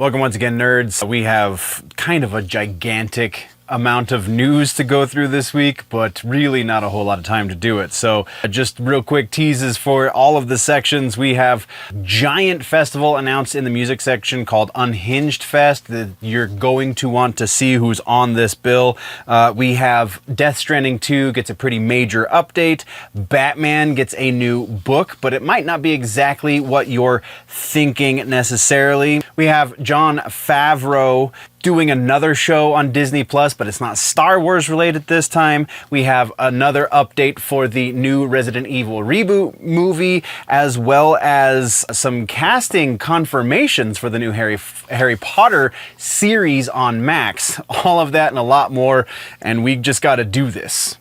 Welcome once again, nerds. We have kind of a gigantic amount of news to go through this week, but really not a whole lot of time to do it. So just real quick teases for all of the sections. We have giant festival announced in the music section called Unhinged Fest that you're going to want to see who's on this bill. We have Death Stranding 2 gets a pretty major update. Batman gets a new book, but it might not be exactly what you're thinking necessarily. We have Jon Favreau doing another show on Disney Plus, but it's not Star Wars related this time. We have another update for the new Resident Evil reboot movie, as well as some casting confirmations for the new Harry Potter series on Max. All of that and a lot more, and we just gotta do this.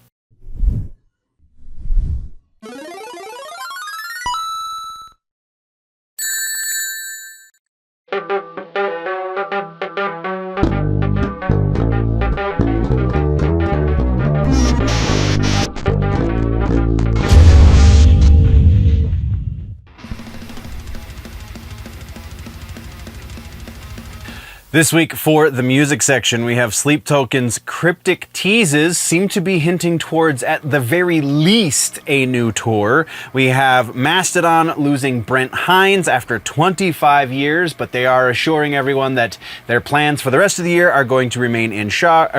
This week for the music section, we have Sleep Token's cryptic teases seem to be hinting towards, at the very least, a new tour. We have Mastodon losing Brent Hines after 25 years, but they are assuring everyone that their plans for the rest of the year are going to remain intact.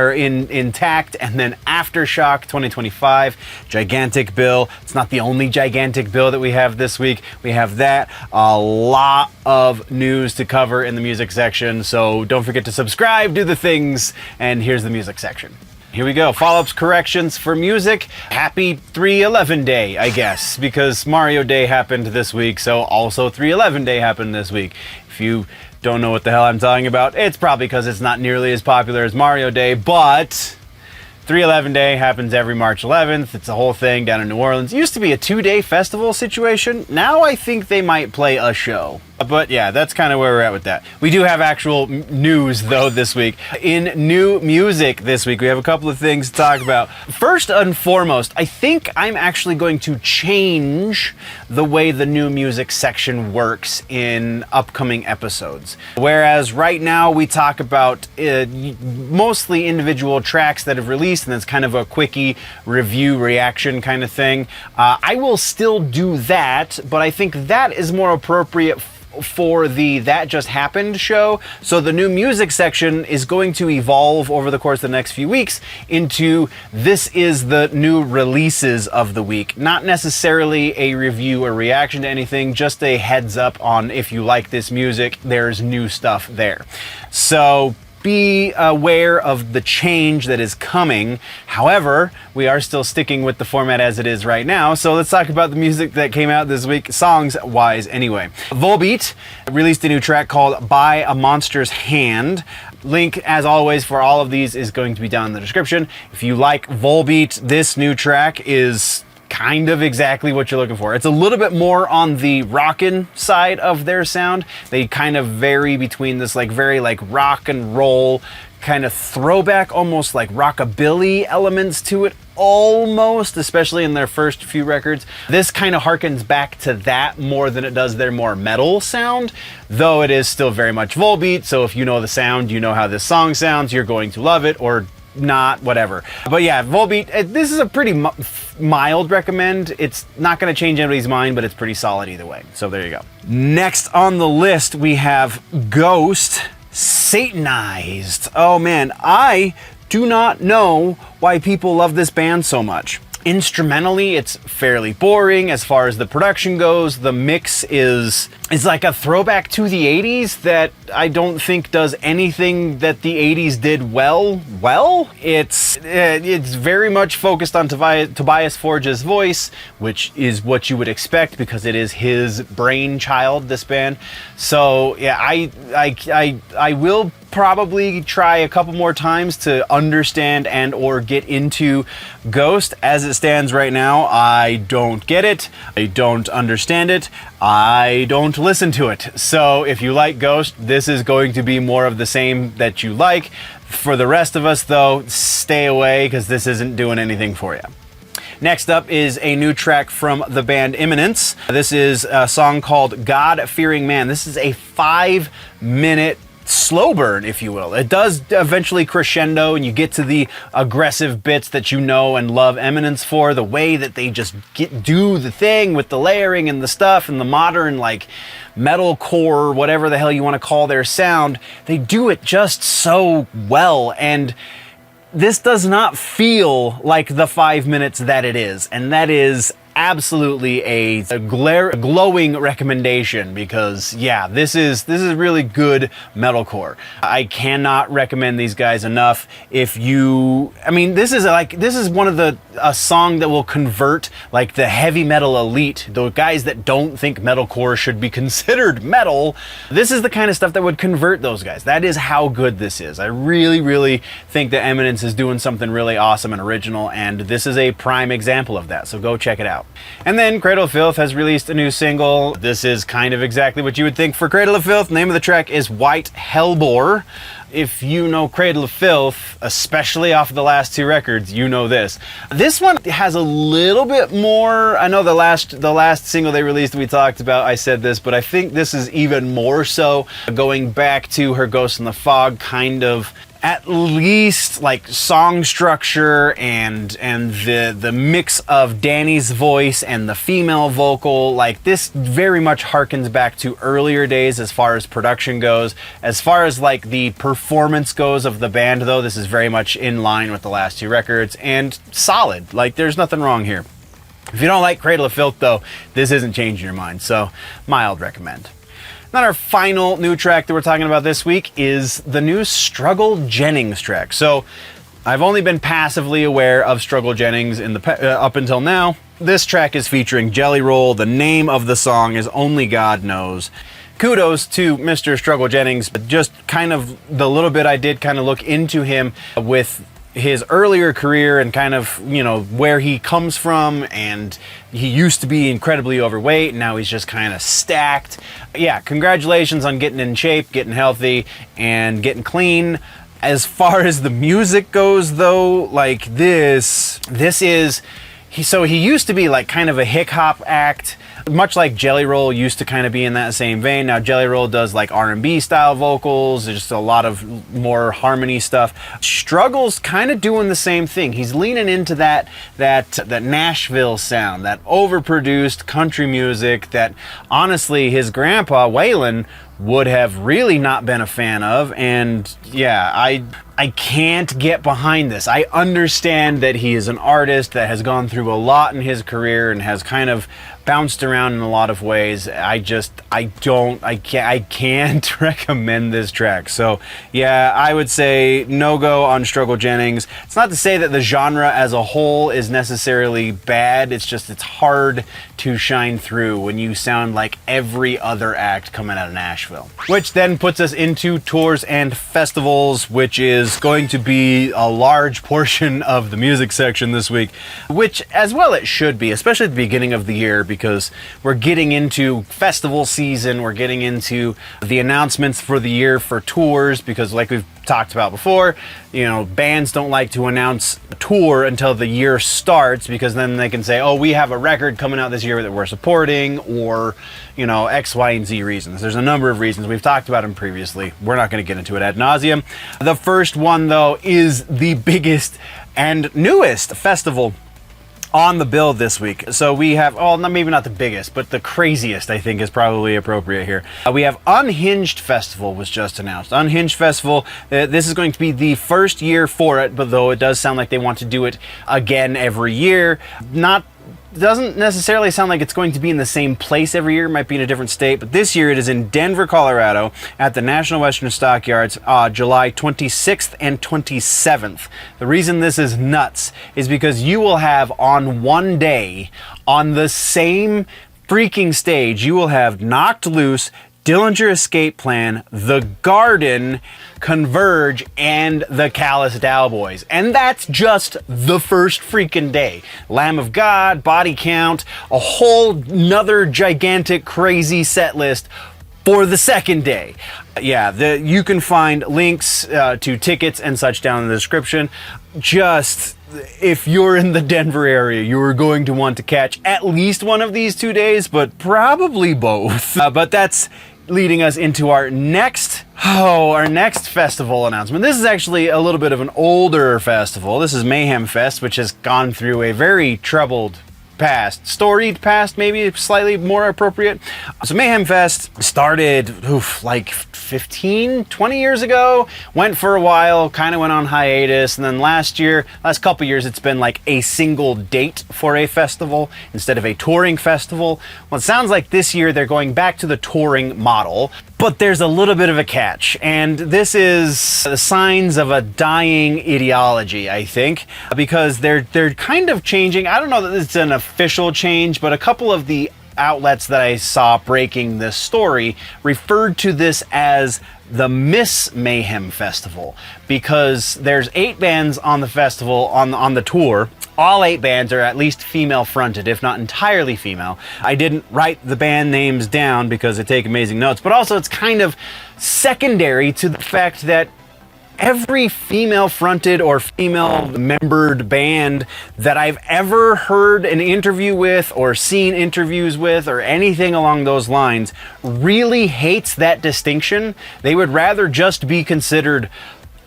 And then Aftershock 2025, gigantic bill. It's not the only gigantic bill that we have this week. We have that. A lot of news to cover in the music section, so don't forget to subscribe, do the things, and here's the music section. Here we go. Follow-ups, corrections for music. Happy 3/11 Day, I guess, because Mario Day happened this week, so also 3/11 Day happened this week. If you don't know what the hell I'm talking about, it's probably because it's not nearly as popular as Mario Day, but 3/11 Day happens every March 11th. It's a whole thing down in New Orleans. It used to be a 2-day festival situation. Now I think they might play a show. But yeah, that's kind of where we're at with that. We do have actual news, though, this week. In new music this week, we have a couple of things to talk about. First and foremost, I think I'm actually going to change the way the new music section works in upcoming episodes. Whereas right now we talk about mostly individual tracks that have released, and it's kind of a quickie review reaction kind of thing. I will still do that, but I think that is more appropriate for the That Just Happened show. So the new music section is going to evolve over the course of the next few weeks into this is the new releases of the week. Not necessarily a review or reaction to anything, just a heads up on if you like this music, there's new stuff there. So be aware of the change that is coming. However, we are still sticking with the format as it is right now. So let's talk about the music that came out this week, songs-wise anyway. Volbeat released a new track called By a Monster's Hand. Link, as always, for all of these is going to be down in the description. If you like Volbeat, this new track is kind of exactly what you're looking for. It's a little bit more on the rockin' side of their sound. They kind of vary between this very rock and roll kind of throwback, almost like rockabilly elements to it, almost, especially in their first few records. This kind of harkens back to that more than it does their more metal sound, though it is still very much Volbeat. So if you know the sound, you know how this song sounds, you're going to love it, or not, whatever. But yeah, Volbeat, this is a pretty mild recommend. It's not going to change anybody's mind, but it's pretty solid either way. So there you go. Next on the list, we have Ghost, Satanized. Oh man, I do not know why people love this band so much. Instrumentally, it's fairly boring. As far as the production goes, the mix is like a throwback to the 80s that I don't think does anything that the 80s did well. It's very much focused on Tobias Forge's voice, which is what you would expect because it is his brainchild, this band. So yeah, I will probably try a couple more times to understand and or get into Ghost. As it stands right now, I don't get it, I don't understand it, I don't listen to it. So if you like Ghost, this is going to be more of the same that you like. For the rest of us though, stay away because this isn't doing anything for you. Next up is a new track from the band Imminence. This is a song called God Fearing Man. This is a 5-minute slow burn, if you will. It does eventually crescendo, and you get to the aggressive bits that you know and love Eminence for. The way that they just do the thing with the layering and the stuff and the modern, like, metalcore, whatever the hell you want to call their sound, they do it just so well. And this does not feel like the 5 minutes that it is, and that is absolutely a glowing recommendation, because yeah, this is really good metalcore. I cannot recommend these guys enough. If you, I mean, this is one of a song that will convert like the heavy metal elite, the guys that don't think metalcore should be considered metal. This is the kind of stuff that would convert those guys. That is how good this is. I really think that Eminence is doing something really awesome and original, and this is a prime example of that, so go check it out. And then Cradle of Filth has released a new single. This is kind of exactly what you would think for Cradle of Filth. The name of the track is White Hellbore. If you know Cradle of Filth, especially off of the last two records, you know this. This one has a little bit more. I know the last single they released we talked about, I said this, but I think this is even more so, going back to her Ghost in the Fog kind of, at least like song structure and the mix of Danny's voice and the female vocal. Like, this very much harkens back to earlier days as far as production goes. As far as like the performance goes of the band, though, this is very much in line with the last two records and solid. Like, there's nothing wrong here. If you don't like Cradle of Filth, though, this isn't changing your mind, so mild recommend. Then our final new track that we're talking about this week is the new Struggle Jennings track. So I've only been passively aware of Struggle Jennings in the up until now. This track is featuring Jelly Roll. The name of the song is Only God Knows. Kudos to Mr. Struggle Jennings. Just kind of the little bit I did kind of look into him with his earlier career and kind of, you know, where he comes from, and he used to be incredibly overweight, and now he's just kind of stacked. Yeah, congratulations on getting in shape, getting healthy, and getting clean. As far as the music goes, though, like this is, he used to be like kind of a hip-hop act, much like Jelly Roll used to kind of be in that same vein. Now Jelly Roll does like R&B style vocals, there's just a lot of more harmony stuff. Struggle's kind of doing the same thing. He's leaning into that Nashville sound, that overproduced country music that honestly his grandpa Waylon would have really not been a fan of. And yeah, I can't get behind this. I understand that he is an artist that has gone through a lot in his career and has kind of bounced around in a lot of ways. I can't recommend this track. So yeah, I would say no go on Struggle Jennings. It's not to say that the genre as a whole is necessarily bad. It's just, it's hard to shine through when you sound like every other act coming out of Nashville. Which then puts us into tours and festivals, which is going to be a large portion of the music section this week, which as well it should be, especially at the beginning of the year, because we're getting into festival season, we're getting into the announcements for the year for tours, because like we've talked about before, you know, bands don't like to announce a tour until the year starts, because then they can say, oh, we have a record coming out this year that we're supporting, or, you know, X, Y, and Z reasons. There's a number of reasons. We've talked about them previously. We're not going to get into it ad nauseum. The first one, though, is the biggest and newest festival on the bill this week. So we have, oh, maybe not the biggest, but the craziest, I think, is probably appropriate here. We have Unhinged Festival was just announced. Unhinged Festival, this is going to be the first year for it, but though it does sound like they want to do it again every year. Doesn't necessarily sound like it's going to be in the same place every year. It might be in a different state, but this year it is in Denver, Colorado at the National Western Stockyards, July 26th and 27th. The reason this is nuts is because you will have on one day, on the same freaking stage, you will have Knocked Loose, Dillinger Escape Plan, The Garden, Converge, and the Callous Dowboys. And that's just the first freaking day. Lamb of God, Body Count, a whole nother gigantic crazy set list for the second day. Yeah, you can find links to tickets and such down in the description. Just, if you're in the Denver area, you are going to want to catch at least one of these 2 days, but probably both. But that's leading us into our next festival announcement. This is actually a little bit of an older festival. This is Mayhem Fest, which has gone through a very troubled past, storied past, maybe slightly more appropriate. So Mayhem Fest started like 15, 20 years ago, went for a while, kind of went on hiatus, and then last couple years, it's been like a single date for a festival instead of a touring festival. Well, it sounds like this year they're going back to the touring model, but there's a little bit of a catch, and this is the signs of a dying ideology, I think, because they're kind of changing. I don't know that it's an official change, but a couple of the outlets that I saw breaking this story referred to this as the Miss Mayhem Festival, because there's 8 bands on the festival, on the tour. All 8 bands are at least female fronted, if not entirely female. I didn't write the band names down because I take amazing notes, but also it's kind of secondary to the fact that every female fronted or female membered band that I've ever heard an interview with or seen interviews with or anything along those lines really hates that distinction. They would rather just be considered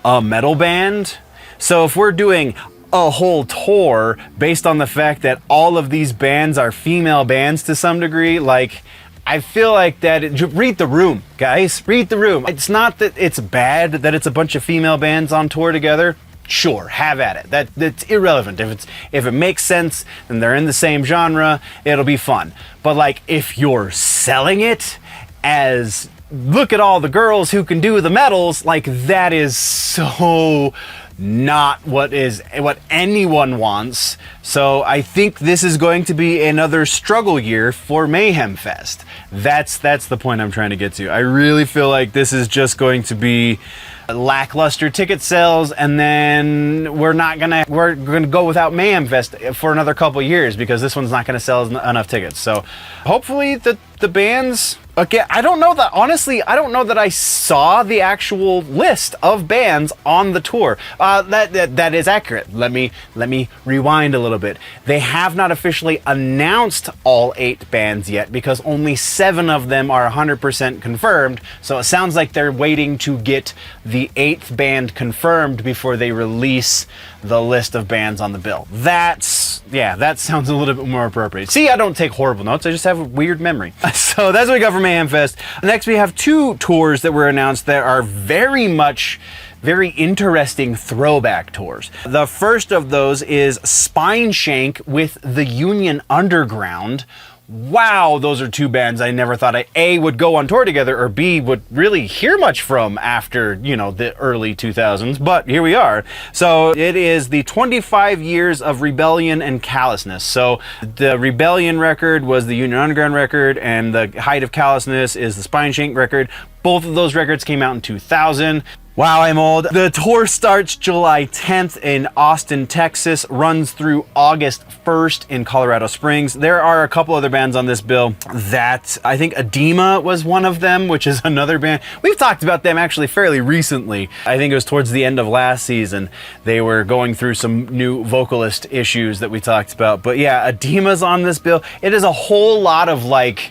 a metal band. So if we're doing a whole tour based on the fact that all of these bands are female bands to some degree, like, I feel like read the room, guys. Read the room. It's not that it's bad that it's a bunch of female bands on tour together. Sure, have at it. That's irrelevant. If it makes sense, then they're in the same genre, it'll be fun. But like, if you're selling it as look at all the girls who can do the medals, like, that is so not what anyone wants. So I think this is going to be another struggle year for Mayhem Fest. That's the point I'm trying to get to. I really feel like this is just going to be lackluster ticket sales, and then we're gonna go without Mayhem Fest for another couple years because this one's not gonna sell enough tickets. So hopefully the bands. Okay, I don't know that, honestly, I don't know that I saw the actual list of bands on the tour. That is accurate. Let me rewind a little bit. They have not officially announced all 8 bands yet because only 7 of them are 100% confirmed. So it sounds like they're waiting to get the 8th band confirmed before they release the list of bands on the bill. That sounds a little bit more appropriate. See, I don't take horrible notes, I just have a weird memory. So that's what we got for Mayhem Fest. Next, we have 2 tours that were announced that are very interesting throwback tours. The first of those is Spine Shank with the Union Underground. Wow, those are 2 bands I never thought A, would go on tour together, or B, would really hear much from after, the early 2000s, but here we are. So it is the 25 years of rebellion and callousness. So the Rebellion record was the Union Underground record, and the Height of Callousness is the Spine Shank record. Both of those records came out in 2000. Wow, I'm old. The tour starts July 10th in Austin, Texas, runs through August 1st in Colorado Springs. There are a couple other bands on this bill that I think Edema was one of them, which is another band. We've talked about them actually fairly recently. I think it was towards the end of last season. They were going through some new vocalist issues that we talked about. But yeah, Edema's on this bill. It is a whole lot of like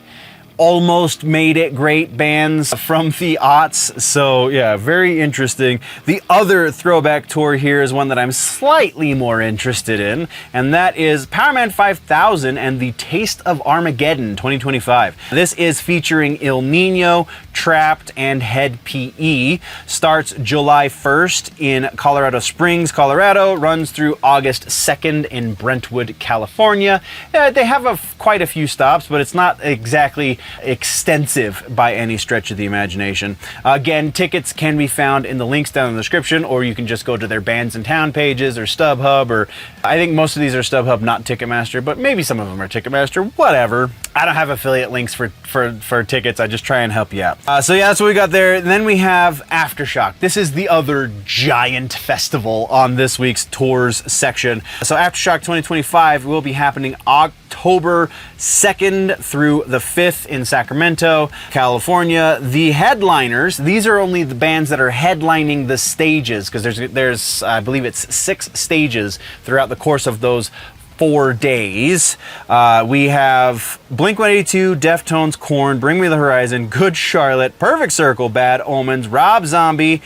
almost made it great bands from the aughts. So yeah, very interesting. The other throwback tour here is one that I'm slightly more interested in, and that is Powerman 5000 and the Taste of Armageddon 2025. This is featuring Il Nino, Trapped, and Head PE. Starts July 1st in Colorado Springs, Colorado, runs through August 2nd in Brentwood, California. They have quite a few stops, but it's not exactly extensive by any stretch of the imagination. Again, tickets can be found in the links down in the description, or you can just go to their Bands in Town pages or StubHub, or I think most of these are StubHub, not Ticketmaster, but maybe some of them are Ticketmaster, whatever. I don't have affiliate links for tickets. I just try and help you out. So yeah, that's what we got there. And then we have Aftershock. This is the other giant festival on this week's tours section. So Aftershock 2025 will be happening October 2nd through the 5th in Sacramento, California. The headliners, these are only the bands that are headlining the stages, because there's I believe it's 6 stages throughout the course of those 4 days. We have Blink-182, Deftones, Korn, Bring Me the Horizon, Good Charlotte, Perfect Circle, Bad Omens, Rob Zombie,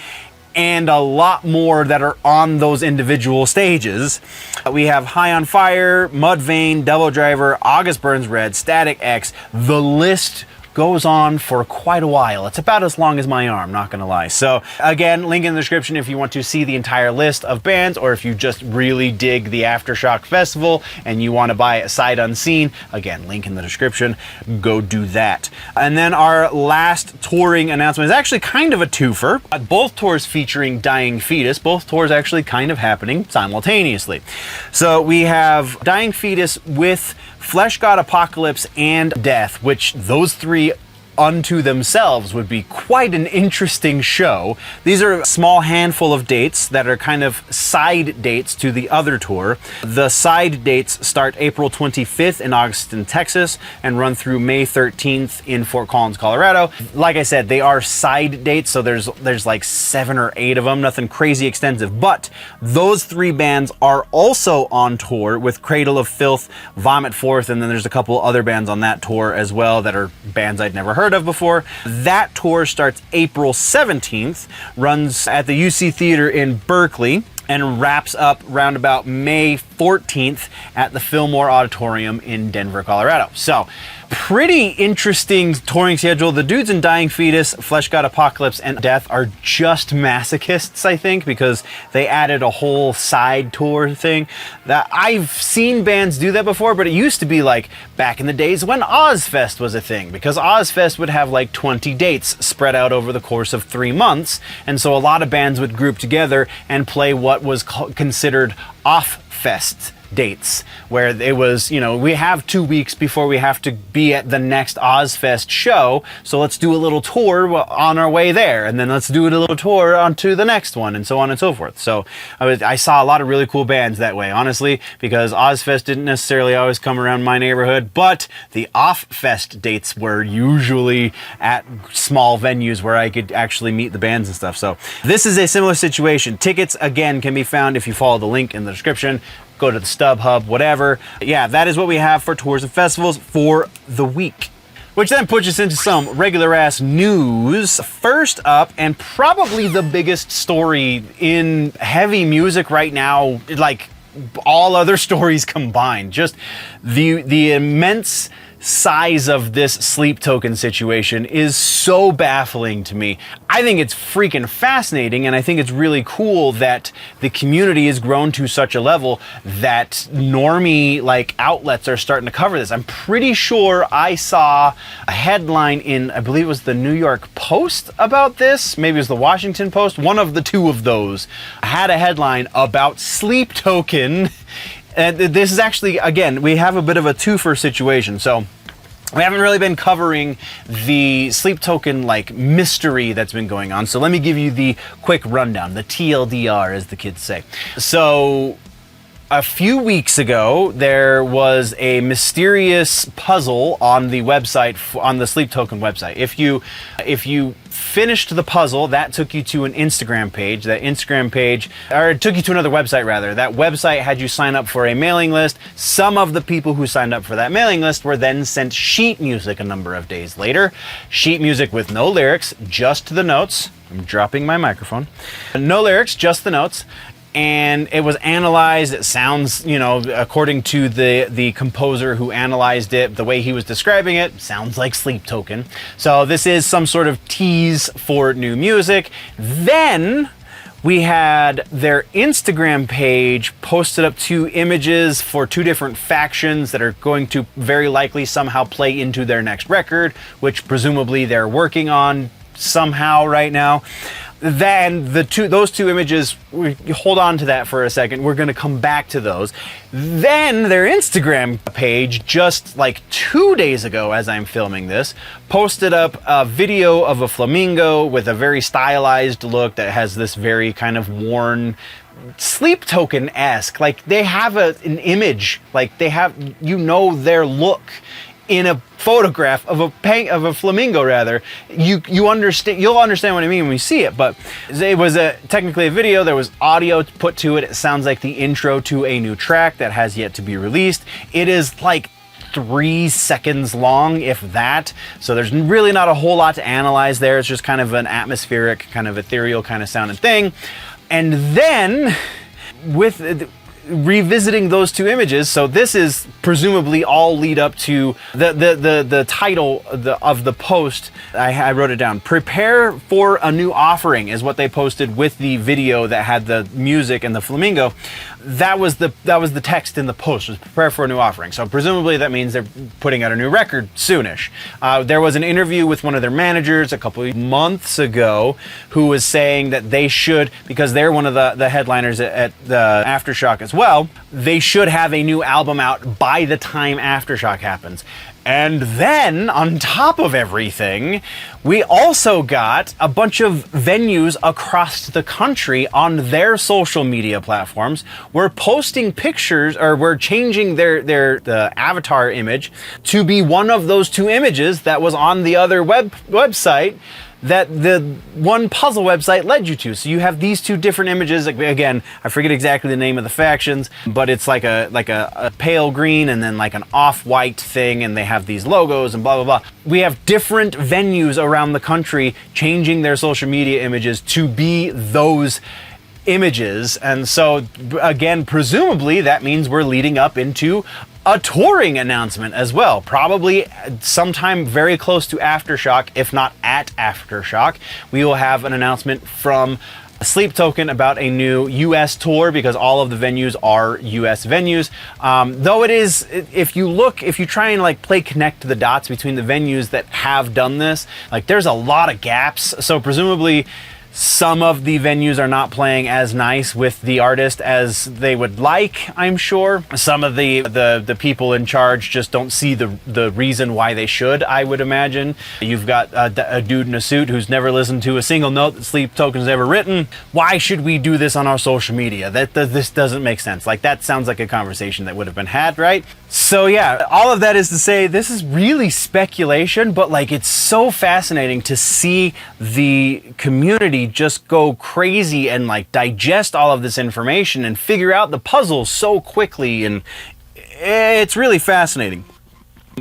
and a lot more that are on those individual stages. We have High on Fire, Mudvayne, Devil Driver, August Burns Red, Static X. The list goes on for quite a while. It's about as long as my arm, not gonna lie. So again, link in the description if you want to see the entire list of bands, or if you just really dig the Aftershock Festival and you want to buy it sight unseen, again, link in the description, go do that. And then our last touring announcement is actually kind of a twofer. Both tours featuring Dying Fetus, both tours actually kind of happening simultaneously. So we have Dying Fetus with Flesh God Apocalypse and Death, which those three unto themselves would be quite an interesting show. These are a small handful of dates that are kind of side dates to the other tour. The side dates start April 25th in Austin, Texas, and run through May 13th in Fort Collins, Colorado. Like I said, they are side dates, so there's like 7 or 8 of them, nothing crazy extensive, but those 3 bands are also on tour with Cradle of Filth, Vomit Forth, and then there's a couple other bands on that tour as well that are bands I'd never heard of before. That tour starts April 17th, runs at the UC Theater in Berkeley, and wraps up round about May 14th at the Fillmore Auditorium in Denver, Colorado. So, pretty interesting touring schedule. The dudes in Dying Fetus, Flesh God Apocalypse, and Death are just masochists, I think, because they added a whole side tour thing. That I've seen bands do that before, but it used to be like back in the days when Ozfest was a thing, because Ozfest would have like 20 dates spread out over the course of 3 months, and so a lot of bands would group together and play what was considered off-fest dates, where it was, you know, we have 2 weeks before we have to be at the next Ozfest show, so let's do a little tour on our way there, and then let's do a little tour onto the next one, and so on and so forth. So I saw a lot of really cool bands that way, honestly, because Ozfest didn't necessarily always come around my neighborhood, but the off-fest dates were usually at small venues where I could actually meet the bands and stuff. So this is a similar situation. Tickets, again, can be found if you follow the link in the description. Go to the StubHub, whatever. Yeah, that is what we have for tours and festivals for the week. Which then puts us into some regular ass news. First up, and probably the biggest story in heavy music right now, like all other stories combined, just the immense size of this Sleep Token situation is so baffling to me. I think it's freaking fascinating, and I think it's really cool that the community has grown to such a level that normie like outlets are starting to cover this. I'm pretty sure I saw a headline in, I believe it was the New York Post about this, maybe it was the Washington Post, one of the two of those had a headline about Sleep Token. And this is actually, again, we have a bit of a twofer situation. So we haven't really been covering the Sleep Token like mystery that's been going on. So let me give you the quick rundown, the TLDR as the kids say. So a few weeks ago, there was a mysterious puzzle on the website, on the Sleep Token website. If you finished the puzzle, that took you to an Instagram page. That Instagram page, or it took you to another website rather. That website had you sign up for a mailing list. Some of the people who signed up for that mailing list were then sent sheet music a number of days later. Sheet music with no lyrics, just the notes. I'm dropping my microphone. No lyrics, just the notes. And it was analyzed. It sounds, you know, according to the composer who analyzed it, the way he was describing it, sounds like Sleep Token. So this is some sort of tease for new music. Then we had their Instagram page posted up 2 images for 2 different factions that are going to very likely somehow play into their next record, which presumably they're working on somehow right now. Then those two images, hold on to that for a second. We're going to come back to those. Then their Instagram page, just like 2 days ago as I'm filming this, posted up a video of a flamingo with a very stylized look that has this very kind of worn Sleep Token-esque. Like they have an image, like they have, you know, their look in a photograph of a flamingo, rather, you'll understand what I mean when you see it. But it was technically a video. There was audio put to it. It sounds like the intro to a new track that has yet to be released. It is like 3 seconds long, if that. So there's really not a whole lot to analyze there. It's just kind of an atmospheric, kind of ethereal kind of sounding thing. And then with revisiting those two images, so this is presumably all lead up to the title of the post. I wrote it down. Prepare for a new offering is what they posted with the video that had the music and the flamingo. That was the text in the post, was prepare for a new offering. So presumably that means they're putting out a new record soonish. There was an interview with one of their managers a couple of months ago who was saying that they should, because they're one of the headliners at the Aftershock as well, they should have a new album out by the time Aftershock happens. And then, on top of everything, we also got a bunch of venues across the country on their social media platforms. We're posting pictures, or we're changing the avatar image to be one of those two images that was on the other website that the one puzzle website led you to. So you have these two different images. Again, I forget exactly the name of the factions, but it's like a pale green and then like an off-white thing, and they have these logos and blah, blah, blah. We have different venues around the country changing their social media images to be those images. And so, again, presumably that means we're leading up into a touring announcement as well, probably sometime very close to Aftershock, if not at Aftershock. We will have an announcement from Sleep Token about a new US tour, because all of the venues are US venues. Though it is, if you try and like connect the dots between the venues that have done this, like there's a lot of gaps. So presumably some of the venues are not playing as nice with the artist as they would like, I'm sure. Some of the people in charge just don't see the reason why they should, I would imagine. You've got a dude in a suit who's never listened to a single note that Sleep Token's ever written. Why should we do this on our social media? This doesn't make sense. Like, that sounds like a conversation that would have been had, right? So yeah, all of that is to say, this is really speculation, but like, it's so fascinating to see the community just go crazy and like digest all of this information and figure out the puzzle so quickly, and it's really fascinating.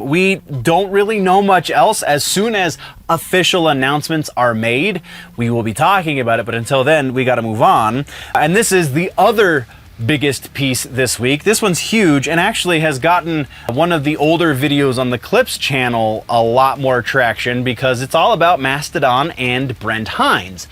We don't really know much else. As soon as official announcements are made, we will be talking about it, but until then, we got to move on. And this is the other biggest piece this week. This one's huge and actually has gotten one of the older videos on the Clips channel a lot more traction, because it's all about Mastodon and Brent Hinds.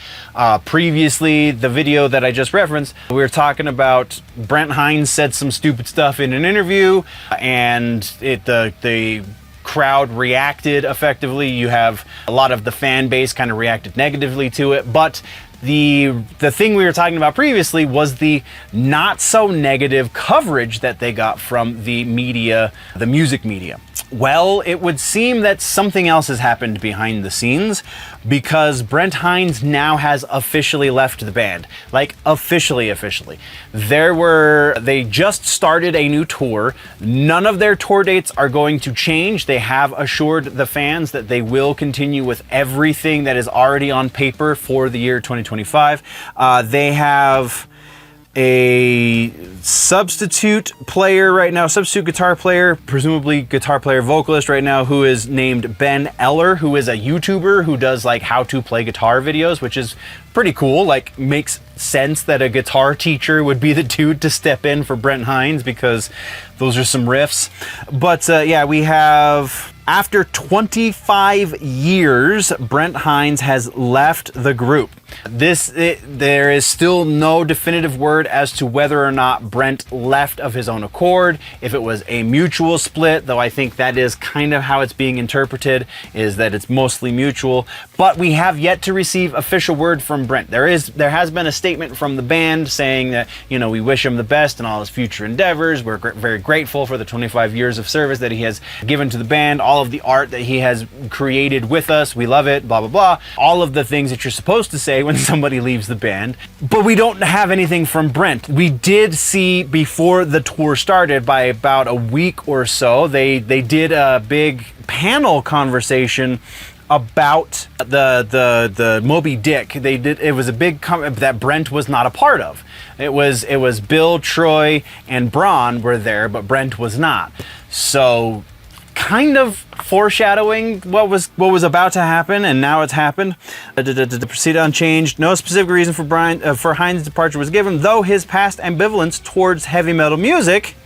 Previously, the video that I just referenced, we were talking about Brent Hinds said some stupid stuff in an interview, and the crowd reacted effectively. You have a lot of the fan base kind of reacted negatively to it, but the thing we were talking about previously was the not so negative coverage that they got from the media, the music media. Well, it would seem that something else has happened behind the scenes, because Brent Hinds now has officially left the band. Like, officially. They just started a new tour. None of their tour dates are going to change. They have assured the fans that they will continue with everything that is already on paper for the year 2025. They have a substitute player right now, substitute guitar player, presumably guitar player vocalist right now, who is named Ben Eller, who is a YouTuber who does like how to play guitar videos, which is pretty cool. Like, makes sense that a guitar teacher would be the dude to step in for Brent Hinds, because those are some riffs. But yeah, we have, after 25 years, Brent Hinds has left the group. There is still no definitive word as to whether or not Brent left of his own accord, if it was a mutual split, though I think that is kind of how it's being interpreted, is that it's mostly mutual. But we have yet to receive official word from Brent. There has been a statement from the band saying that, you know, we wish him the best in all his future endeavors. We're very grateful for the 25 years of service that he has given to the band, all of the art that he has created with us. We love it, blah, blah, blah. All of the things that you're supposed to say say when somebody leaves the band. But we don't have anything from Brent. We did see before the tour started, by about a week or so, they did a big panel conversation about the Moby Dick. It was a big that Brent was not a part of. It was Bill, Troy, and Braun were there, but Brent was not. So kind of foreshadowing what was about to happen, and now it's happened. Proceed unchanged. No specific reason for Hines' departure was given, though his past ambivalence towards heavy metal music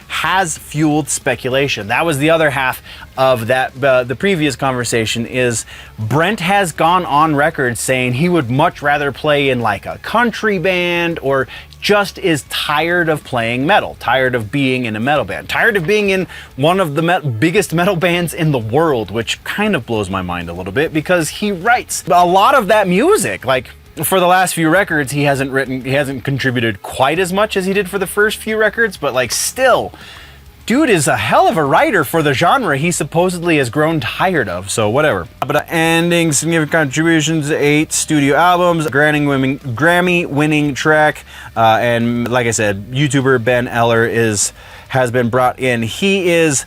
has fueled speculation. That was the other half of that. The previous conversation is Brent has gone on record saying he would much rather play in like a country band, or just is tired of playing metal, tired of being in a metal band, tired of being in one of the biggest metal bands in the world, which kind of blows my mind a little bit because he writes a lot of that music. Like, for the last few records, he hasn't contributed quite as much as he did for the first few records, but like still, dude is a hell of a writer for the genre he supposedly has grown tired of, so whatever. But ending significant contributions, 8 studio albums, Grammy-winning track, and like I said, YouTuber Ben Eller has been brought in. He is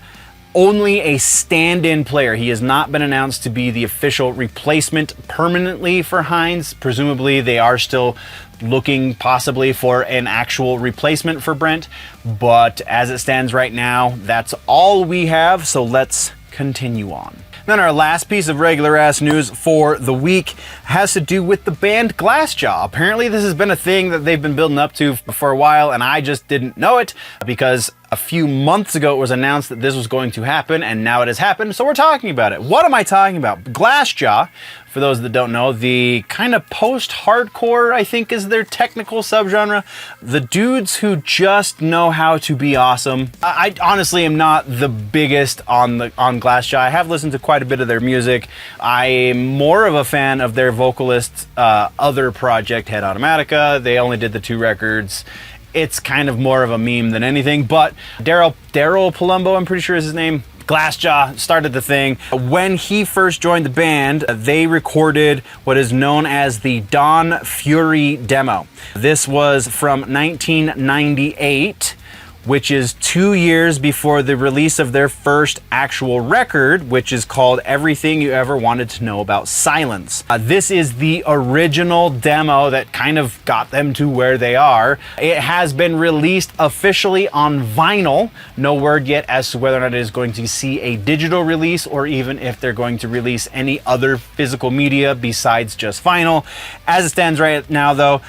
only a stand-in player. He has not been announced to be the official replacement permanently for Hines. Presumably they are still looking possibly for an actual replacement for Brent, but as it stands right now, that's all we have, so let's continue on. Then our last piece of regular ass news for the week has to do with the band Glassjaw. Apparently this has been a thing that they've been building up to for a while, and I just didn't know it because a few months ago it was announced that this was going to happen, and now it has happened, so we're talking about it. What am I talking about? Glassjaw, for those that don't know, the kind of post-hardcore, I think, is their technical subgenre. The dudes who just know how to be awesome. I honestly am not the biggest on Glassjaw. I have listened to quite a bit of their music. I'm more of a fan of their vocalist's other project, Head Automatica. They only did the 2 records. It's kind of more of a meme than anything, but Daryl Palumbo, I'm pretty sure is his name, Glassjaw, started the thing. When he first joined the band, they recorded what is known as the Dawn Fury demo. This was from 1998, which is 2 years before the release of their first actual record, which is called Everything You Ever Wanted to Know About Silence. This is the original demo that kind of got them to where they are. It has been released officially on vinyl. No word yet as to whether or not it is going to see a digital release, or even if they're going to release any other physical media besides just vinyl. As it stands right now, though,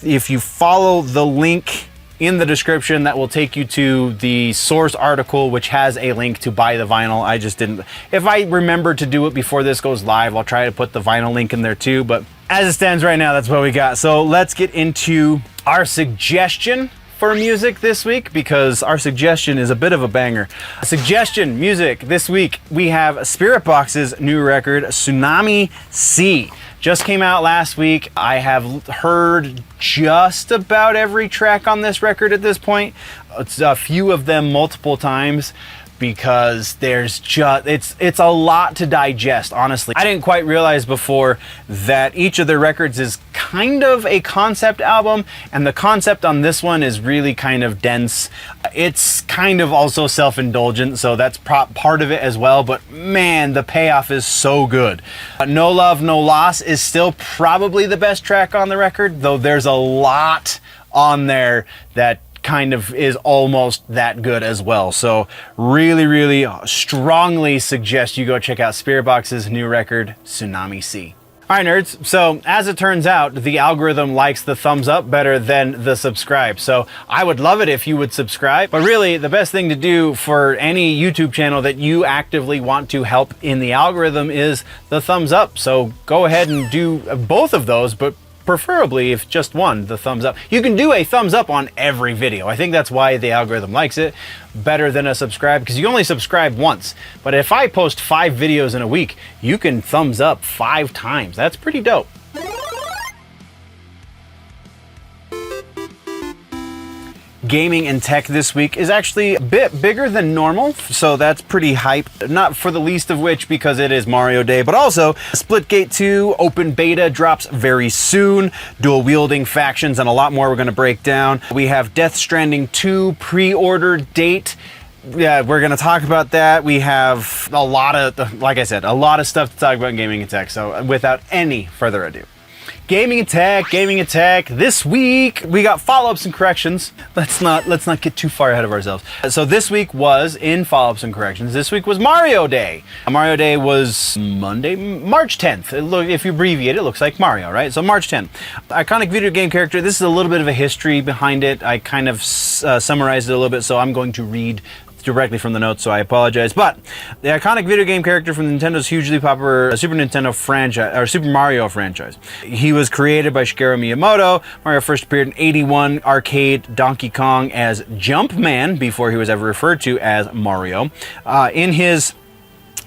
if you follow the link in the description, that will take you to the source article, which has a link to buy the vinyl. I just didn't. If I remember to do it before this goes live, I'll try to put the vinyl link in there too. But as it stands right now, that's what we got. So let's get into our suggestion for music this week, because our suggestion is a bit of a banger. Suggestion music this week, we have Spiritbox's new record, Tsunami Sea. Just came out last week. I have heard just about every track on this record at this point. It's a few of them multiple times, because there's just it's a lot to digest, honestly. I didn't quite realize before that each of their records is kind of a concept album, and the concept on this one is really kind of dense. It's kind of also self-indulgent, so that's part of it as well, but man, the payoff is so good. No Love, No Loss is still probably the best track on the record, though there's a lot on there that kind of is almost that good as well. So really strongly suggest you go check out Spiritbox's new record, Tsunami Sea. All right, nerds. So as it turns out, the algorithm likes the thumbs up better than the subscribe. So I would love it if you would subscribe. But really, the best thing to do for any YouTube channel that you actively want to help in the algorithm is the thumbs up. So go ahead and do both of those, but preferably if just one, the thumbs up. You can do a thumbs up on every video. I think that's why the algorithm likes it better than a subscribe, because you only subscribe once. But if I post 5 videos in a week, you can thumbs up 5 times. That's pretty dope. gaming and tech this week is actually a bit bigger than normal, so that's pretty hype. Not for the least of which because it is Mario Day, but also Splitgate 2 open beta drops very soon, dual wielding factions, and a lot more we're going to break down. We have Death Stranding 2 pre-order date. Yeah, we're going to talk about that. We have a lot of, like I said, a lot of stuff to talk about in gaming and tech. So without any further ado, gaming and tech. This week we got follow-ups and corrections. Let's not get too far ahead of ourselves. So this week was in follow-ups and corrections. This week was Mario Day. Mario Day was Monday, March 10th. If you abbreviate, it looks like Mario, right? So March 10th. Iconic video game character. This is a little bit of a history behind it. I kind of summarized it a little bit, so I'm going to read directly from the notes, so I apologize. But the iconic video game character from Nintendo's hugely popular Super Nintendo franchise, or Super Mario franchise. He was created by Shigeru Miyamoto. Mario first appeared in '81 arcade Donkey Kong as Jumpman before he was ever referred to as Mario. In his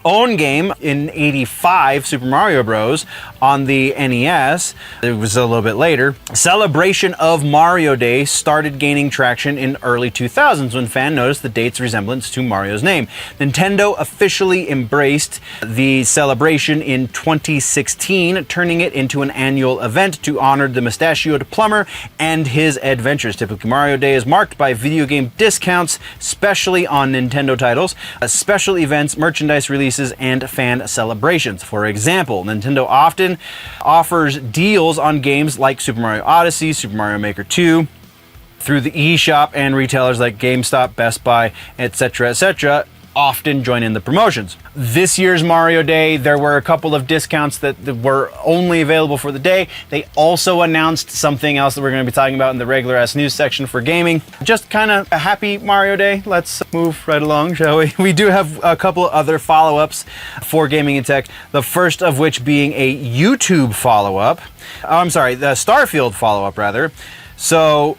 own game in '85, Super Mario Bros. On the NES, it was a little bit later, celebration of Mario Day started gaining traction in early 2000s when fans noticed the date's resemblance to Mario's name. Nintendo officially embraced the celebration in 2016, turning it into an annual event to honor the mustachioed plumber and his adventures. Typically, Mario Day is marked by video game discounts, especially on Nintendo titles, special events, merchandise releases, and fan celebrations. For example, Nintendo often offers deals on games like Super Mario Odyssey, Super Mario Maker 2, through the eShop, and retailers like GameStop, Best Buy, etc., often join in the promotions. This year's Mario Day, there were a couple of discounts that were only available for the day. They also announced something else that we're going to be talking about in the regular ass news section for gaming. Just kind of a happy Mario Day. Let's move right along, shall we? We do have a couple other follow-ups for gaming and tech. The first of which being a YouTube follow-up. I'm sorry, the Starfield follow-up rather. So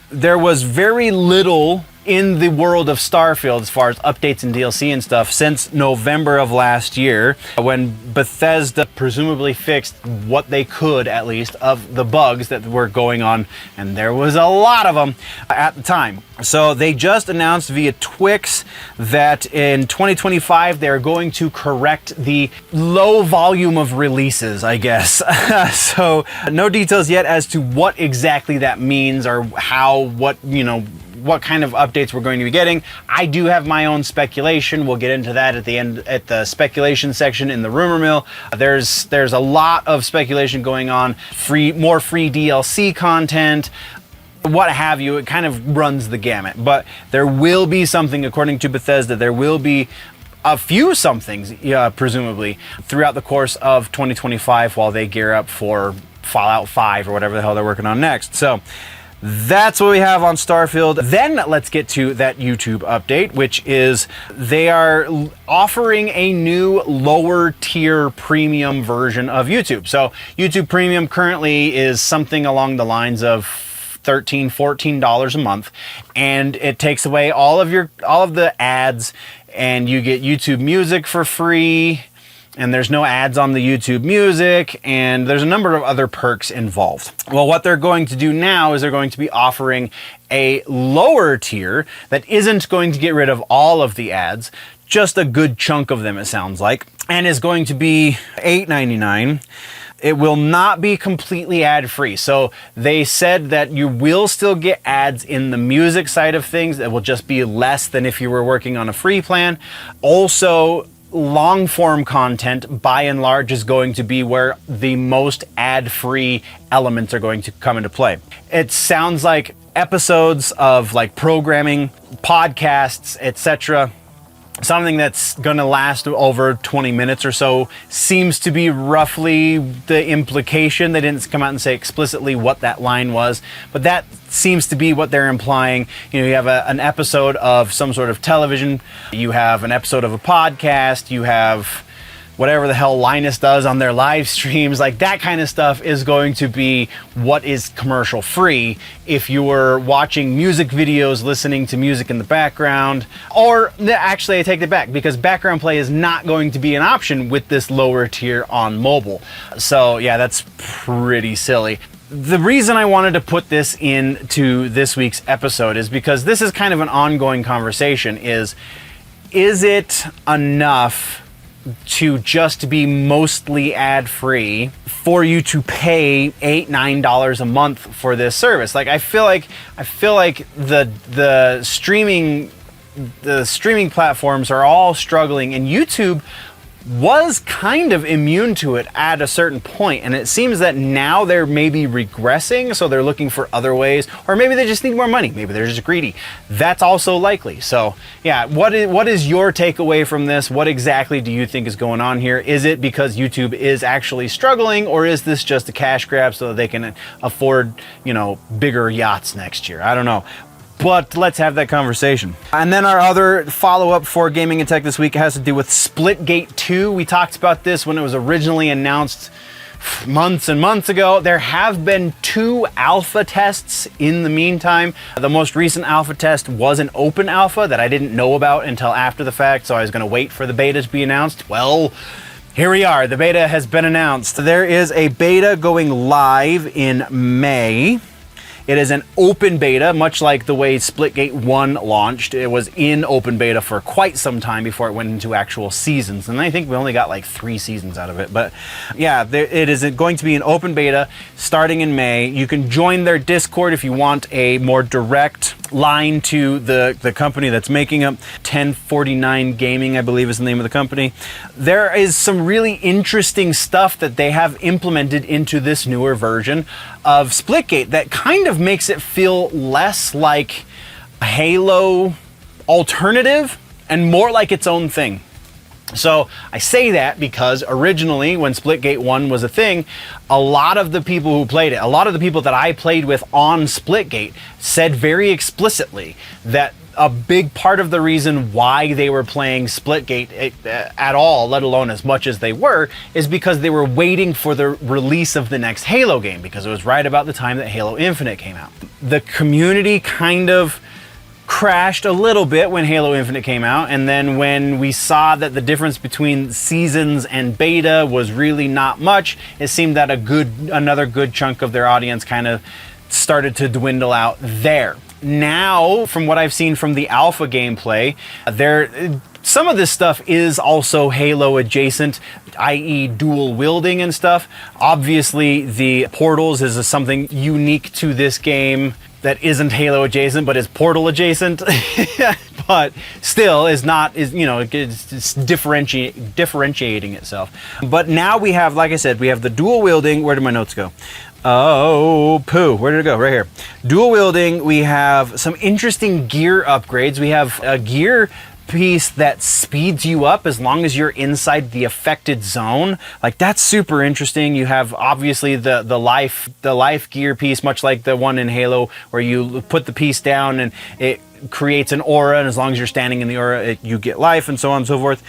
there was very little in the world of Starfield as far as updates and DLC and stuff since November of last year, when Bethesda presumably fixed what they could, at least, of the bugs that were going on, and there was a lot of them at the time. So they just announced via Twix that in 2025 they're going to correct the low volume of releases, I guess. So no details yet as to what exactly that means or what kind of updates we're going to be getting. I do have my own speculation. We'll get into that at the end, at the speculation section in the rumor mill. There's a lot of speculation going on. More free DLC content, what have you. It kind of runs the gamut. But there will be something, according to Bethesda, there will be a few somethings, presumably, throughout the course of 2025 while they gear up for Fallout 5 or whatever the hell they're working on next. So that's what we have on Starfield. Then let's get to that YouTube update, which is they are offering a new lower tier premium version of YouTube. So YouTube Premium currently is something along the lines of $13, $14 a month, and it takes away all of the ads, and you get YouTube Music for free. And there's no ads on the YouTube Music, and there's a number of other perks involved. Well, what they're going to do now is they're going to be offering a lower tier that isn't going to get rid of all of the ads, just a good chunk of them, it sounds like, and is going to be $8.99. It will not be completely ad-free. So they said that you will still get ads in the music side of things. It will just be less than if you were working on a free plan. Also, long form content by and large is going to be where the most ad-free elements are going to come into play. It sounds like episodes of like programming, podcasts, etc., something that's going to last over 20 minutes or so seems to be roughly the implication. They didn't come out and say explicitly what that line was, but that seems to be what they're implying. You know, you have an episode of some sort of television, you have an episode of a podcast, you have whatever the hell Linus does on their live streams, like that kind of stuff is going to be what is commercial free. If you were watching music videos, listening to music in the background, or actually I take it back, because background play is not going to be an option with this lower tier on mobile. So yeah, that's pretty silly. The reason I wanted to put this into this week's episode is because this is kind of an ongoing conversation. Is it enough to just be mostly ad-free for you to pay $8-9 a month for this service? Like I feel like the streaming platforms are all struggling, and YouTube was kind of immune to it at a certain point, and it seems that now they're maybe regressing, so they're looking for other ways, or maybe they just need more money, maybe they're just greedy. That's also likely. So yeah, what is your takeaway from this? What exactly do you think is going on here? Is it because YouTube is actually struggling, or is this just a cash grab so that they can afford, bigger yachts next year? I don't know. But let's have that conversation. And then our other follow-up for Gaming and Tech this week has to do with Splitgate 2. We talked about this when it was originally announced months and months ago. There have been 2 alpha tests in the meantime. The most recent alpha test was an open alpha that I didn't know about until after the fact, so I was going to wait for the beta to be announced. Well, here we are. The beta has been announced. There is a beta going live in May. It is an open beta, much like the way Splitgate 1 launched. It was in open beta for quite some time before it went into actual seasons. And I think we only got like 3 seasons out of it. But yeah, it is going to be an open beta starting in May. You can join their Discord if you want a more direct line to the company that's making it. 1049 Gaming, I believe, is the name of the company. There is some really interesting stuff that they have implemented into this newer version of Splitgate that kind of makes it feel less like a Halo alternative and more like its own thing. So I say that because originally when Splitgate 1 was a thing, a lot of the people who played it, a lot of the people that I played with on Splitgate said very explicitly that a big part of the reason why they were playing Splitgate at all, let alone as much as they were, is because they were waiting for the release of the next Halo game, because it was right about the time that Halo Infinite came out. The community kind of crashed a little bit when Halo Infinite came out, and then when we saw that the difference between seasons and beta was really not much, it seemed that another good chunk of their audience kind of started to dwindle out there. Now, from what I've seen from the alpha gameplay, some of this stuff is also Halo adjacent, i.e. dual wielding and stuff. Obviously, the portals is something unique to this game that isn't Halo adjacent, but is Portal adjacent. But still it's differentiating itself. But now we have, like I said, we have the dual wielding. Where did my notes go? Oh, poo. Where did it go? Right here. Dual wielding. We have some interesting gear upgrades. We have a gear piece that speeds you up as long as you're inside the affected zone. Like, that's super interesting. You have obviously the life gear piece, much like the one in Halo, where you put the piece down and it creates an aura, and as long as you're standing in the aura, you get life, and so on and so forth.